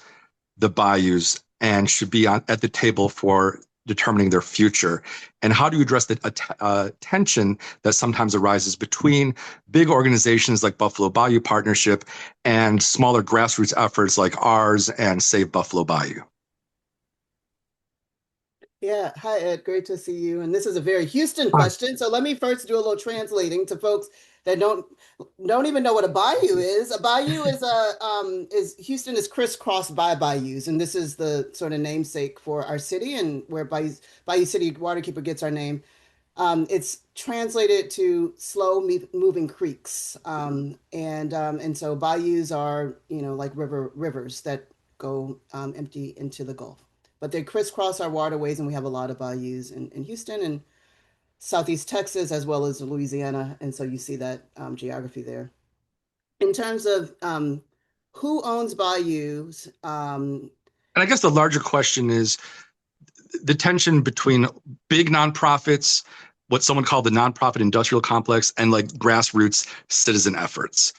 the bayous and should be at the table for determining their future? And how do you address the tension that sometimes arises between big organizations like Buffalo Bayou Partnership and smaller grassroots efforts like ours and Save Buffalo Bayou? Yeah. Hi, Ed. Great to see you. And this is a very Houston question. So let me first do a little translating to folks that don't even know what a bayou is. A bayou is Houston is crisscrossed by bayous, and this is the sort of namesake for our city and where Bayou City Waterkeeper gets our name. It's translated to slow moving creeks, and so bayous are like rivers that go empty into the Gulf, but they crisscross our waterways, and we have a lot of bayous in Houston. And Southeast Texas as well as Louisiana. And so you see that geography there. In terms of who owns bayous, And I guess the larger question is the tension between big nonprofits, what someone called the nonprofit industrial complex, and like grassroots citizen efforts.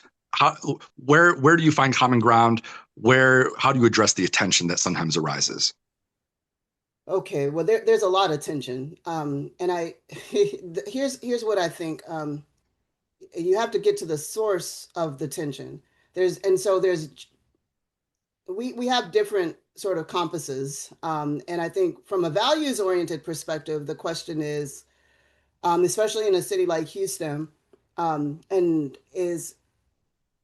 Where do you find common ground? How do you address the tension that sometimes arises? Okay, well, there's a lot of tension. And here's what I think. You have to get to the source of the tension. We have different sort of compasses. And I think from a values oriented perspective, the question is, especially in a city like Houston, and is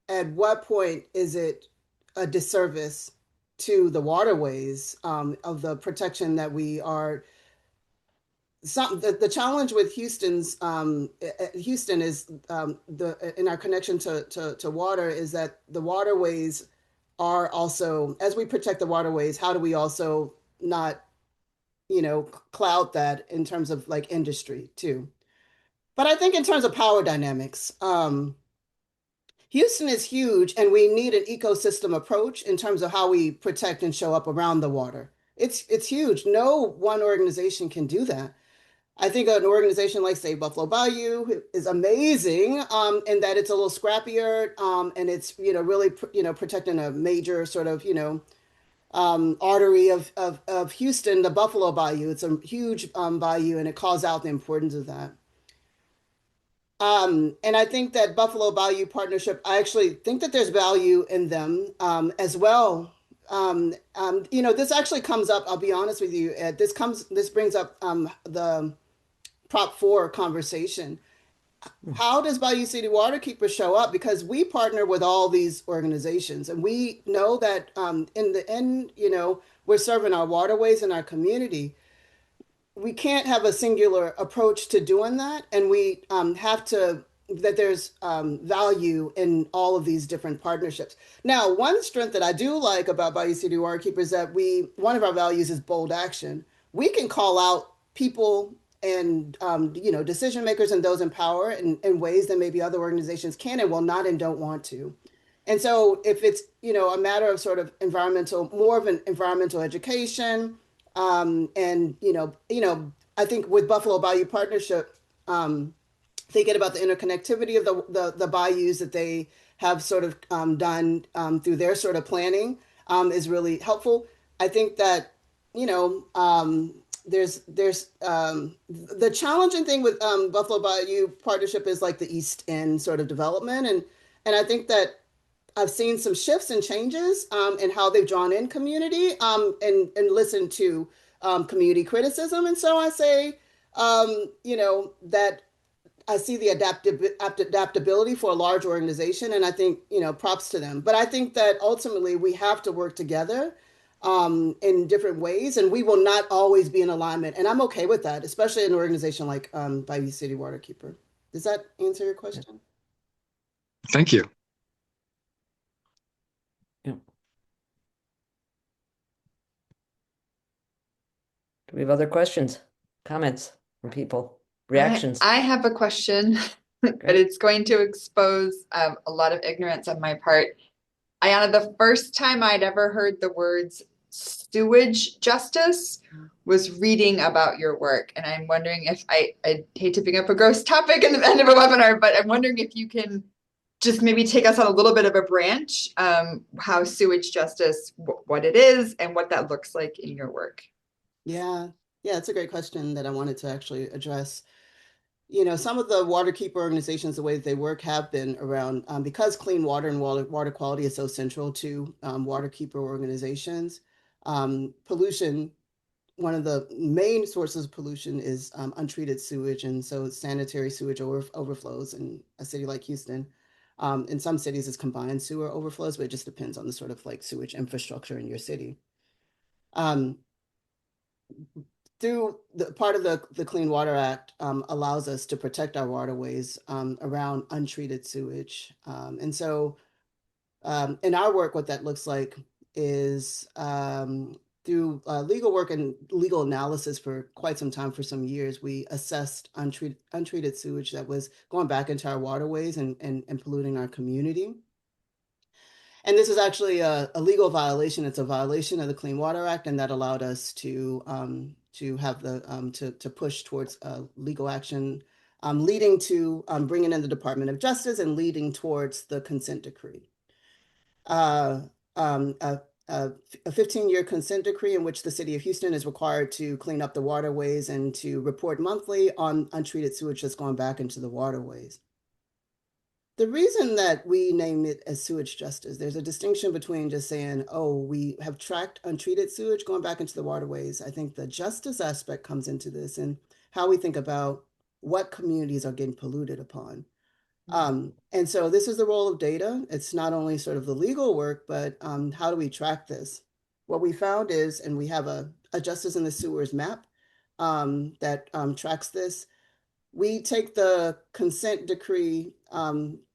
at what point is it a disservice to the waterways of the protection that we are the challenge with Houston is the in our connection to water is that the waterways are also, as we protect the waterways, how do we also not, cloud that in terms of like industry too. But I think in terms of power dynamics, Houston is huge and we need an ecosystem approach in terms of how we protect and show up around the water. It's huge. No one organization can do that. I think an organization like, say, Buffalo Bayou is amazing in that it's a little scrappier and it's, really, protecting a major sort of, artery of Houston, the Buffalo Bayou. It's a huge bayou and it calls out the importance of that. And I think that Buffalo Bayou Partnership, I actually think that there's value in them as well. This actually comes up, I'll be honest with you, this brings up the Prop 4 conversation. How does Bayou City Waterkeeper show up? Because we partner with all these organizations, and we know that in the end, we're serving our waterways and our community. We can't have a singular approach to doing that, and we have to that there's value in all of these different partnerships. Now, one strength that I do like about Bayou City Waterkeeper is that one of our values is bold action. We can call out people and decision makers and those in power in ways that maybe other organizations can and will not and don't want to. And so if it's a matter of sort of more of an environmental education, and I think with Buffalo Bayou Partnership, thinking about the interconnectivity of the bayous that they have sort of done through their sort of planning is really helpful. I think that there's the challenging thing with Buffalo Bayou Partnership is like the East End sort of development, and I think that I've seen some shifts and changes in how they've drawn in community and listened to community criticism, and so I say that I see the adaptability for a large organization, and I think props to them. But I think that ultimately we have to work together in different ways, and we will not always be in alignment. And I'm okay with that, especially in an organization like Bayou City Waterkeeper. Does that answer your question? Thank you. Yeah. Do we have other questions, comments from people, reactions? I have a question, but it's going to expose a lot of ignorance on my part. Ayanna, the first time I'd ever heard the words sewage justice was reading about your work. And I'm wondering if I hate to bring up a gross topic in the end of a webinar, but I'm wondering if you can just maybe take us on a little bit of a branch, how sewage justice, what it is and what that looks like in your work. Yeah, it's a great question that I wanted to actually address. Some of the waterkeeper organizations, the way that they work have been around because clean water and water quality is so central to waterkeeper organizations. Pollution, one of the main sources of pollution is untreated sewage. And so sanitary sewage overflows in a city like Houston. In some cities, it's combined sewer overflows, but it just depends on the sort of like sewage infrastructure in your city. Through the part of the Clean Water Act allows us to protect our waterways around untreated sewage. And so in our work, what that looks like is through legal work and legal analysis for quite some time, for some years, we assessed untreated sewage that was going back into our waterways and polluting our community. And this is actually a legal violation. It's a violation of the Clean Water Act, and that allowed us to have to push towards legal action, leading to bringing in the Department of Justice and leading towards the consent decree. A 15-year consent decree in which the city of Houston is required to clean up the waterways and to report monthly on untreated sewage that's going back into the waterways. The reason that we name it as sewage justice, there's a distinction between just saying, oh, we have tracked untreated sewage going back into the waterways. I think the justice aspect comes into this and how we think about what communities are getting polluted upon. And so this is the role of data. It's not only sort of the legal work, but how do we track this? What we found is, and we have a Justice in the Sewers map that tracks this. We take the consent decree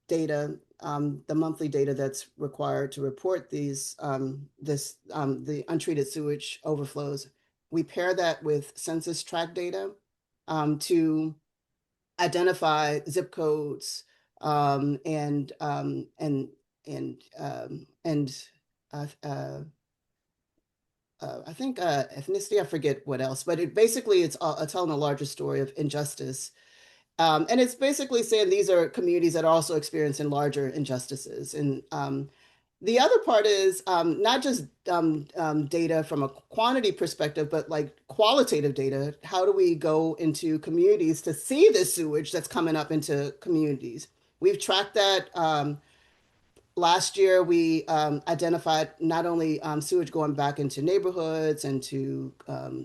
data, the monthly data that's required to report these the untreated sewage overflows. We pair that with census tract data to identify zip codes and I think ethnicity. I forget what else, but it's telling a larger story of injustice. And it's basically saying these are communities that are also experiencing larger injustices. And the other part is not just data from a quantity perspective, but like qualitative data. How do we go into communities to see the sewage that's coming up into communities? We've tracked that. Last year, we identified not only sewage going back into neighborhoods and to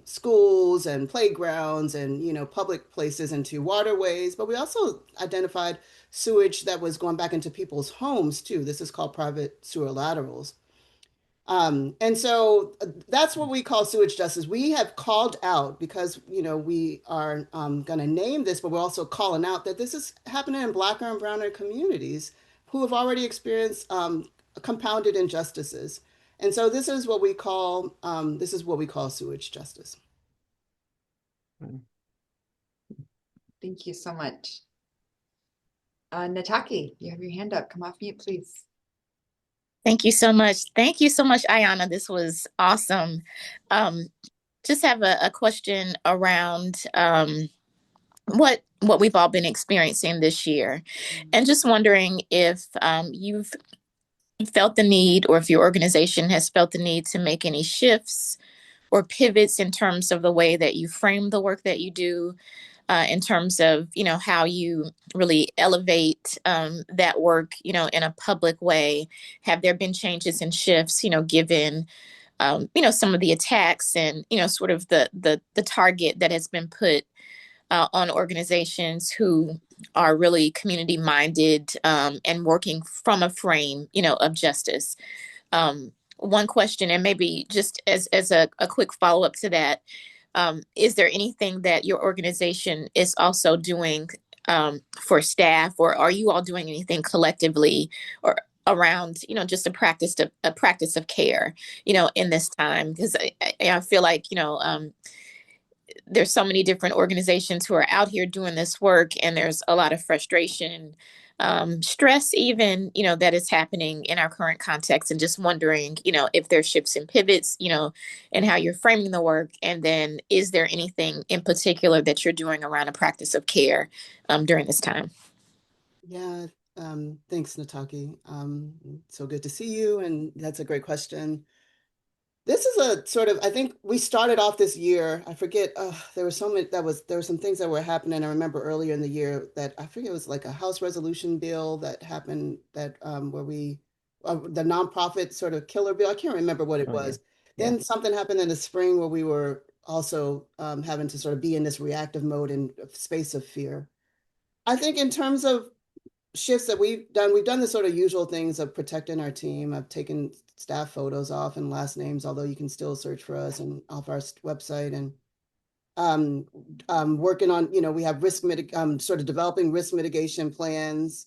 schools and playgrounds and public places into waterways, but we also identified sewage that was going back into people's homes too. This is called private sewer laterals. And so that's what we call sewage justice. We have called out because, we are going to name this, but we're also calling out that this is happening in Blacker and Browner communities who have already experienced compounded injustices. And so this is what we call sewage justice. Thank you so much. Nataki, you have your hand up. Come off mute, please. Thank you so much. Thank you so much, Ayanna. This was awesome. Just have a question around what we've all been experiencing this year. And just wondering if you've felt the need, or if your organization has felt the need to make any shifts or pivots in terms of the way that you frame the work that you do, in terms of, how you really elevate that work, in a public way. Have there been changes and shifts, given, some of the attacks and, sort of the target that has been put on organizations who are really community minded and working from a frame, of justice? One question, and maybe just as a quick follow up to that, is there anything that your organization is also doing for staff, or are you all doing anything collectively or around, just a practice of care, in this time? Because I feel like, there's so many different organizations who are out here doing this work, and there's a lot of frustration, stress even, that is happening in our current context, and just wondering, if there's shifts and pivots, and how you're framing the work. And then is there anything in particular that you're doing around a practice of care during this time? Yeah, thanks, Nataki. So good to see you, and that's a great question. This is a sort of, I think we started off this year, I forget, there were some things that were happening. I remember earlier in the year that I forget, it was like a House resolution bill that happened that where the nonprofit sort of killer bill. I can't remember what it was. Yeah. Then something happened in the spring where we were also having to sort of be in this reactive mode in space of fear. I think in terms of shifts that we've done the sort of usual things of protecting our team. I've taken staff photos off and last names, although you can still search for us and off our website, and working on, we have sort of developing risk mitigation plans,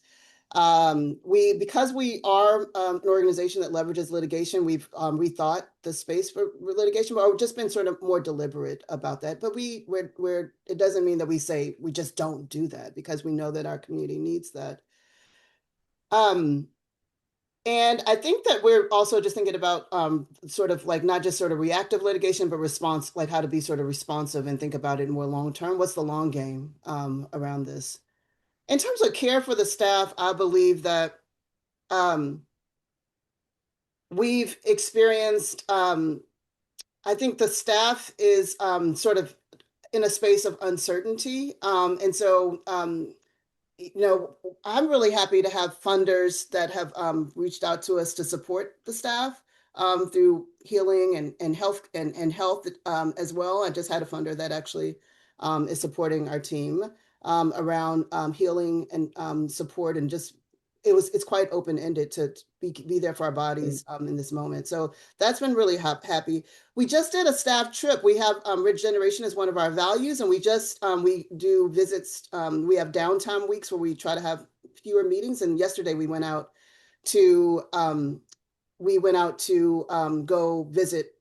Because we are an organization that leverages litigation, we've rethought the space for litigation, but we've just been sort of more deliberate about that. But it doesn't mean that we say we just don't do that, because we know that our community needs that. And I think that we're also just thinking about sort of like not just sort of reactive litigation, but response, like how to be sort of responsive and think about it more long term. What's the long game around this? In terms of care for the staff, I believe that we've experienced, I think the staff is sort of in a space of uncertainty. And so I'm really happy to have funders that have reached out to us to support the staff through healing and health and health as well. I just had a funder that actually is supporting our team around healing and support, and just it's quite open-ended to be there for our bodies in this moment. So that's been really happy. We just did a staff trip. We have regeneration as one of our values, and we do visits. We have downtime weeks where we try to have fewer meetings. And yesterday we went out to go visit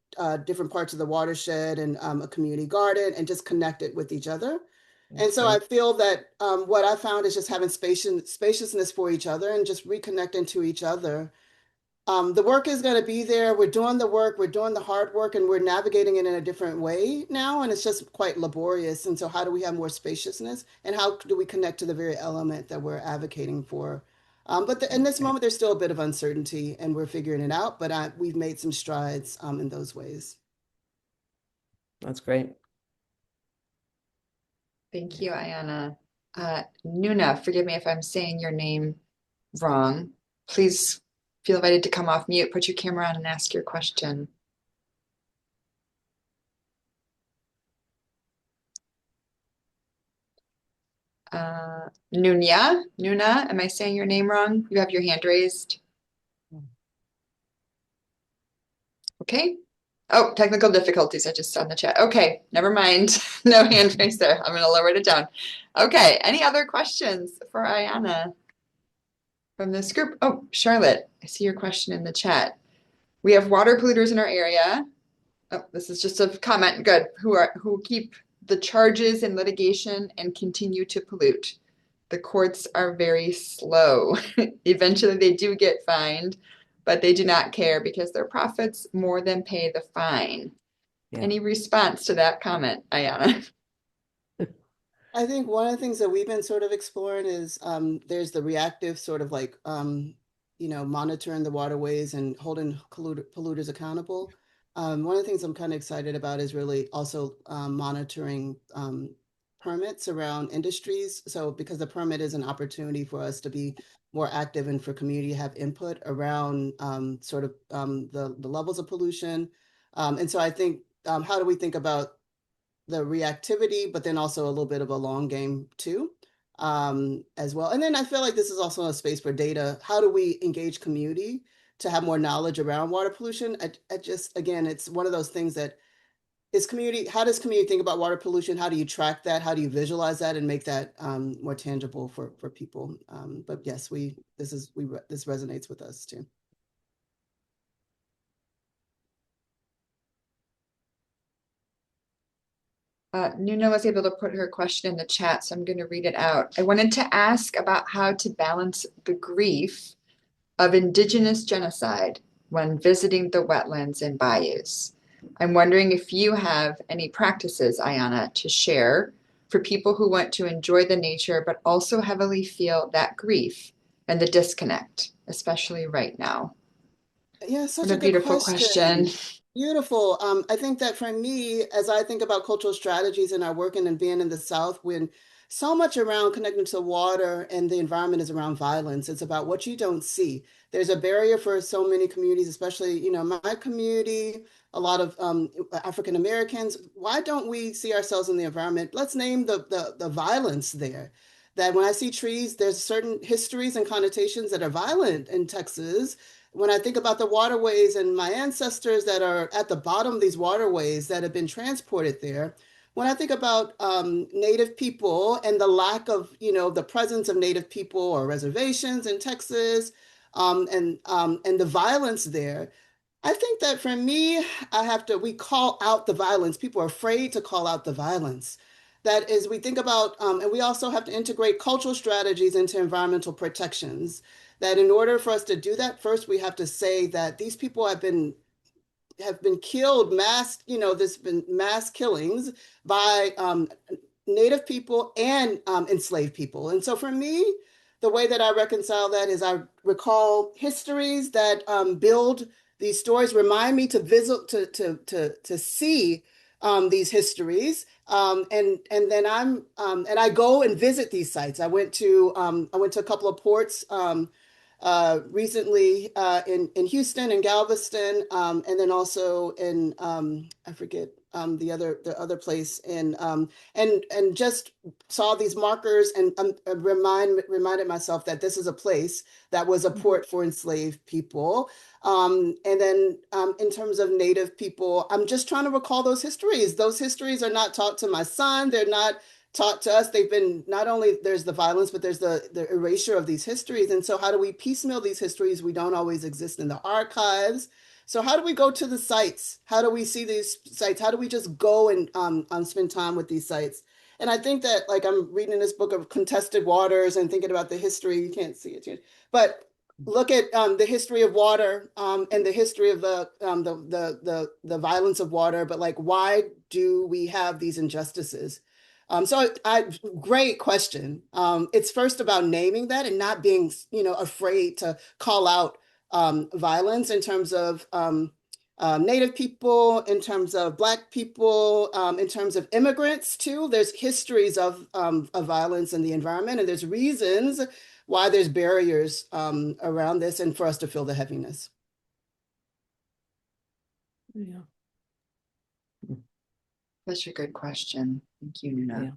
different parts of the watershed and a community garden, and just connect it with each other. And so I feel that what I found is just having spaciousness for each other and just reconnecting to each other. The work is going to be there. We're doing the work, we're doing the hard work, and we're navigating it in a different way now. And it's just quite laborious. And so how do we have more spaciousness? And how do we connect to the very element that we're advocating for? But in this moment, there's still a bit of uncertainty, and we're figuring it out. But we've made some strides in those ways. That's great. Thank you, Ayanna. Nuna, forgive me if I'm saying your name wrong. Please feel invited to come off mute, put your camera on, and ask your question. Nuna, am I saying your name wrong? You have your hand raised. Okay. Oh, technical difficulties. I just saw in the chat. Okay, never mind. No hand raised there. I'm going to lower it down. Okay, any other questions for Ayanna from this group? Oh, Charlotte, I see your question in the chat. We have water polluters in our area. Oh, this is just a comment. Good. Who keep the charges in litigation and continue to pollute. The courts are very slow. Eventually they do get fined, but they do not care because their profits more than pay the fine. Yeah. Any response to that comment, Ayanna? I think one of the things that we've been sort of exploring is there's the reactive sort of like, monitoring the waterways and holding polluters accountable. One of the things I'm kind of excited about is really also monitoring permits around industries. So because the permit is an opportunity for us to be more active and for community to have input around the levels of pollution. And so I think, how do we think about the reactivity, but then also a little bit of a long game too, as well. And then I feel like this is also a space for data. How do we engage community to have more knowledge around water pollution? Again, it's one of those things that is community. How does community think about water pollution? How do you track that? How do you visualize that and make that more tangible for people? But yes, this resonates with us too. Nuna was able to put her question in the chat, so I'm going to read it out. I wanted to ask about how to balance the grief of Indigenous genocide when visiting the wetlands and bayous. I'm wondering if you have any practices, Ayanna, to share for people who want to enjoy the nature, but also heavily feel that grief and the disconnect, especially right now. Yeah, such a good question. Beautiful. I think that for me, as I think about cultural strategies and our working and being in the South, when so much around connecting to water and the environment is around violence, it's about what you don't see. There's a barrier for so many communities, especially, my community, a lot of African Americans. Why don't we see ourselves in the environment? Let's name the violence there. That when I see trees, there's certain histories and connotations that are violent in Texas. When I think about the waterways and my ancestors that are at the bottom of these waterways that have been transported there, when I think about Native people and the lack of, the presence of Native people or reservations in Texas, and the violence there, I think that for me, we call out the violence. People are afraid to call out the violence. That is, we think about, and we also have to integrate cultural strategies into environmental protections. That in order for us to do that, first we have to say that these people have been killed, there's been mass killings by Native people and enslaved people. And so for me, the way that I reconcile that is I recall histories that build these stories, remind me to visit, to see these histories. And then and I go and visit these sites. I went to a couple of ports recently in Houston and Galveston, and then also in I forget the other place and just saw these markers and reminded myself that this is a place that was a port for enslaved people. And then in terms of Native people, I'm just trying to recall those histories. Those histories are not taught to my son. They're not taught to us. They've been, not only there's the violence, but there's the erasure of these histories. And so how do we piecemeal these histories? We don't always exist in the archives. So how do we go to the sites? How do we see these sites? How do we just go and spend time with these sites? And I think that, like, I'm reading this book of contested waters and thinking about the history. You can't see it yet, but look at the history of water and the history of the violence of water. But like, why do we have these injustices? Great question. It's first about naming that and not being, afraid to call out violence in terms of Native people, in terms of Black people, in terms of immigrants too. There's histories of violence in the environment, and there's reasons why there's barriers around this, and for us to feel the heaviness. Yeah. Such a good question. Thank you, Nuna. Yeah.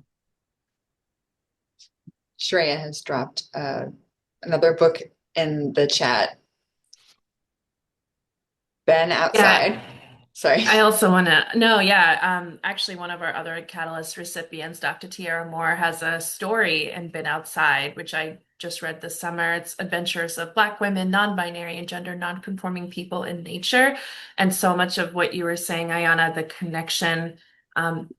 Shreya has dropped another book in the chat. Ben outside. Yeah. Sorry. I also want to know, actually one of our other Catalyst recipients, Dr. Tiara Moore, has a story in Been Outside, which I just read this summer. It's adventures of Black women, non-binary and gender non-conforming people in nature. And so much of what you were saying, Ayanna, the connection,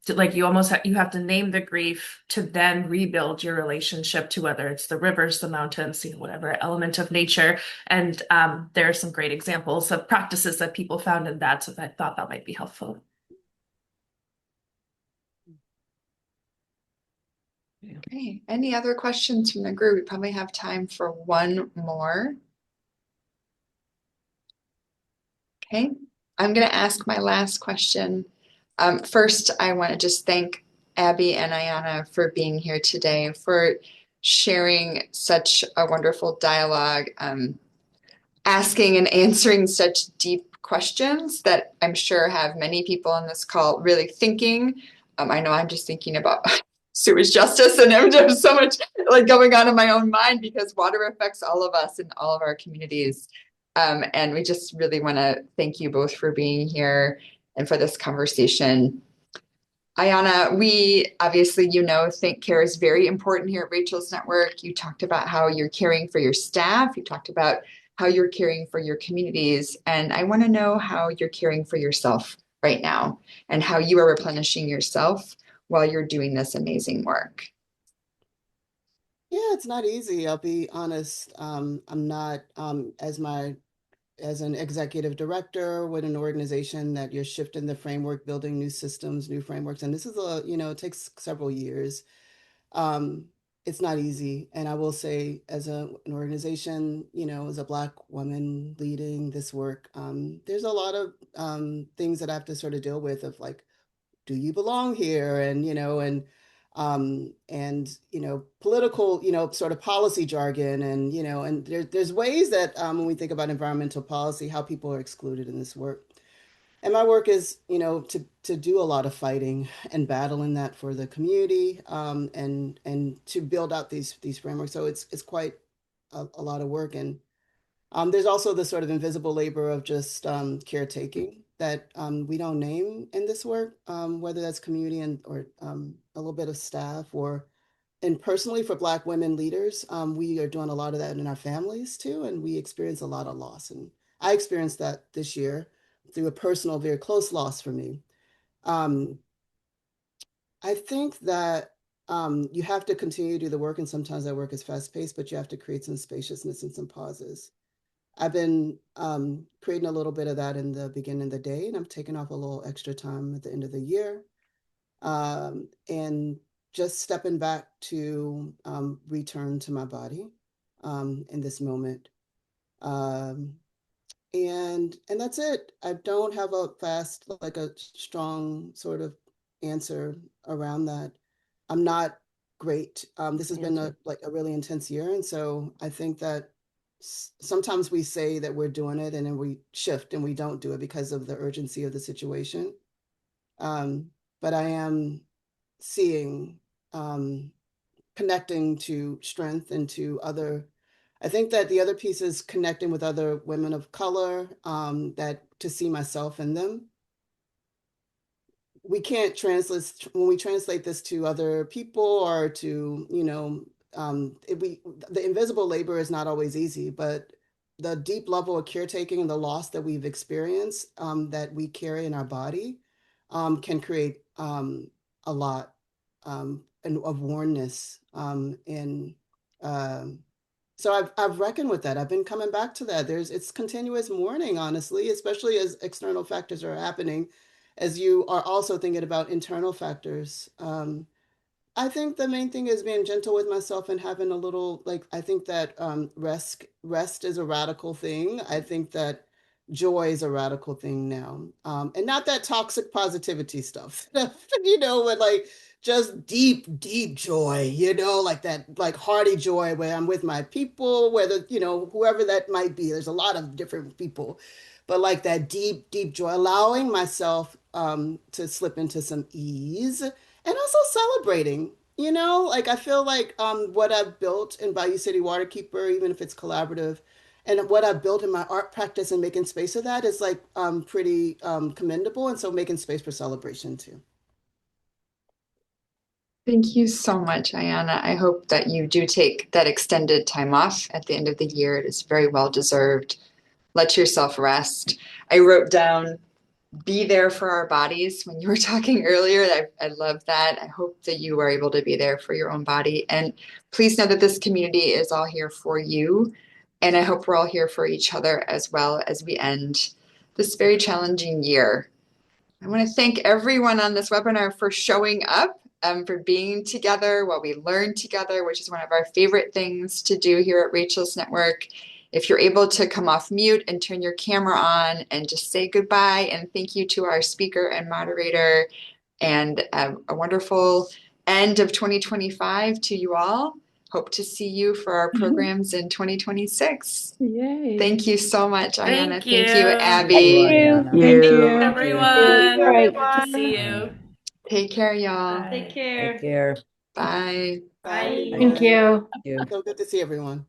like you have to name the grief to then rebuild your relationship to whether it's the rivers, the mountains, whatever element of nature. And there are some great examples of practices that people found in that, so I thought that might be helpful. Okay, any other questions from the group? We probably have time for one more. Okay, I'm going to ask my last question. First, I want to just thank Abby and Ayanna for being here today, for sharing such a wonderful dialogue, asking and answering such deep questions that I'm sure have many people on this call really thinking. I know I'm just thinking about sewage justice, and I'm just so much like going on in my own mind because water affects all of us in all of our communities. And we just really want to thank you both for being here and for this conversation. Ayanna, we obviously, think care is very important here at Rachel's Network. You talked about how you're caring for your staff. You talked about how you're caring for your communities. And I want to know how you're caring for yourself right now and how you are replenishing yourself while you're doing this amazing work. Yeah, it's not easy. I'll be honest. I'm not as an executive director with an organization that you're shifting the framework, building new systems, new frameworks. And this is it takes several years. It's not easy. And I will say, as an organization, as a Black woman leading this work, there's a lot of things that I have to sort of deal with of like, do you belong here? And, political, sort of policy jargon, and, and there's ways that when we think about environmental policy, how people are excluded in this work. And my work is, to do a lot of fighting and battling that for the community, and to build out these frameworks. So it's quite a lot of work. And there's also the sort of invisible labor of just caretaking that we don't name in this work, whether that's community or a little bit of staff and personally for Black women leaders, we are doing a lot of that in our families too, and we experience a lot of loss. And I experienced that this year through a personal, very close loss for me. Um, I think that you have to continue to do the work, and sometimes that work is fast paced, but you have to create some spaciousness and some pauses. I've been creating a little bit of that in the beginning of the day, and I'm taking off a little extra time at the end of the year. And just stepping back to return to my body in this moment. And that's it. I don't have a fast, like a strong sort of answer around that. I'm not great. This has been a really intense year. And so I think that sometimes we say that we're doing it and then we shift and we don't do it because of the urgency of the situation. But I am seeing, connecting to strength and to other. I think that the other piece is connecting with other women of color, that to see myself in them. We can't translate when we translate this to other people or to, the invisible labor is not always easy, but the deep level of caretaking and the loss that we've experienced, that we carry in our body, can create a lot and of wornness. And so I've reckoned with that. I've been coming back to that. It's continuous mourning, honestly, especially as external factors are happening, as you are also thinking about internal factors. I think the main thing is being gentle with myself and having a little, I think that rest is a radical thing. I think that joy is a radical thing now. And not that toxic positivity stuff, but just deep, deep joy, like that, like hearty joy where I'm with my people, whether, whoever that might be. There's a lot of different people, but like that deep, deep joy, allowing myself to slip into some ease and also celebrating. I feel like what I've built in Bayou City Waterkeeper, even if it's collaborative, and what I've built in my art practice and making space for that is pretty commendable. And so making space for celebration too. Thank you so much, Ayanna. I hope that you do take that extended time off at the end of the year. It is very well deserved. Let yourself rest. I wrote down be there for our bodies when you were talking earlier. I love that. I hope that you are able to be there for your own body. And please know that this community is all here for you. And I hope we're all here for each other as well as we end this very challenging year. I want to thank everyone on this webinar for showing up, for being together while we learn together, which is one of our favorite things to do here at Rachel's Network. If you're able to come off mute and turn your camera on and just say goodbye and thank you to our speaker and moderator, and a wonderful end of 2025 to you all. Hope to see you for our programs in 2026. Yay. Thank you so much, Ayanna. Thank you. Thank you, Abby. Thank Thank you, you. Everyone. Great. Good to see you. Take care, y'all. Bye. Take care. Take care. Bye. Bye, Bye. Thank everyone. you. Thank you. So good to see everyone.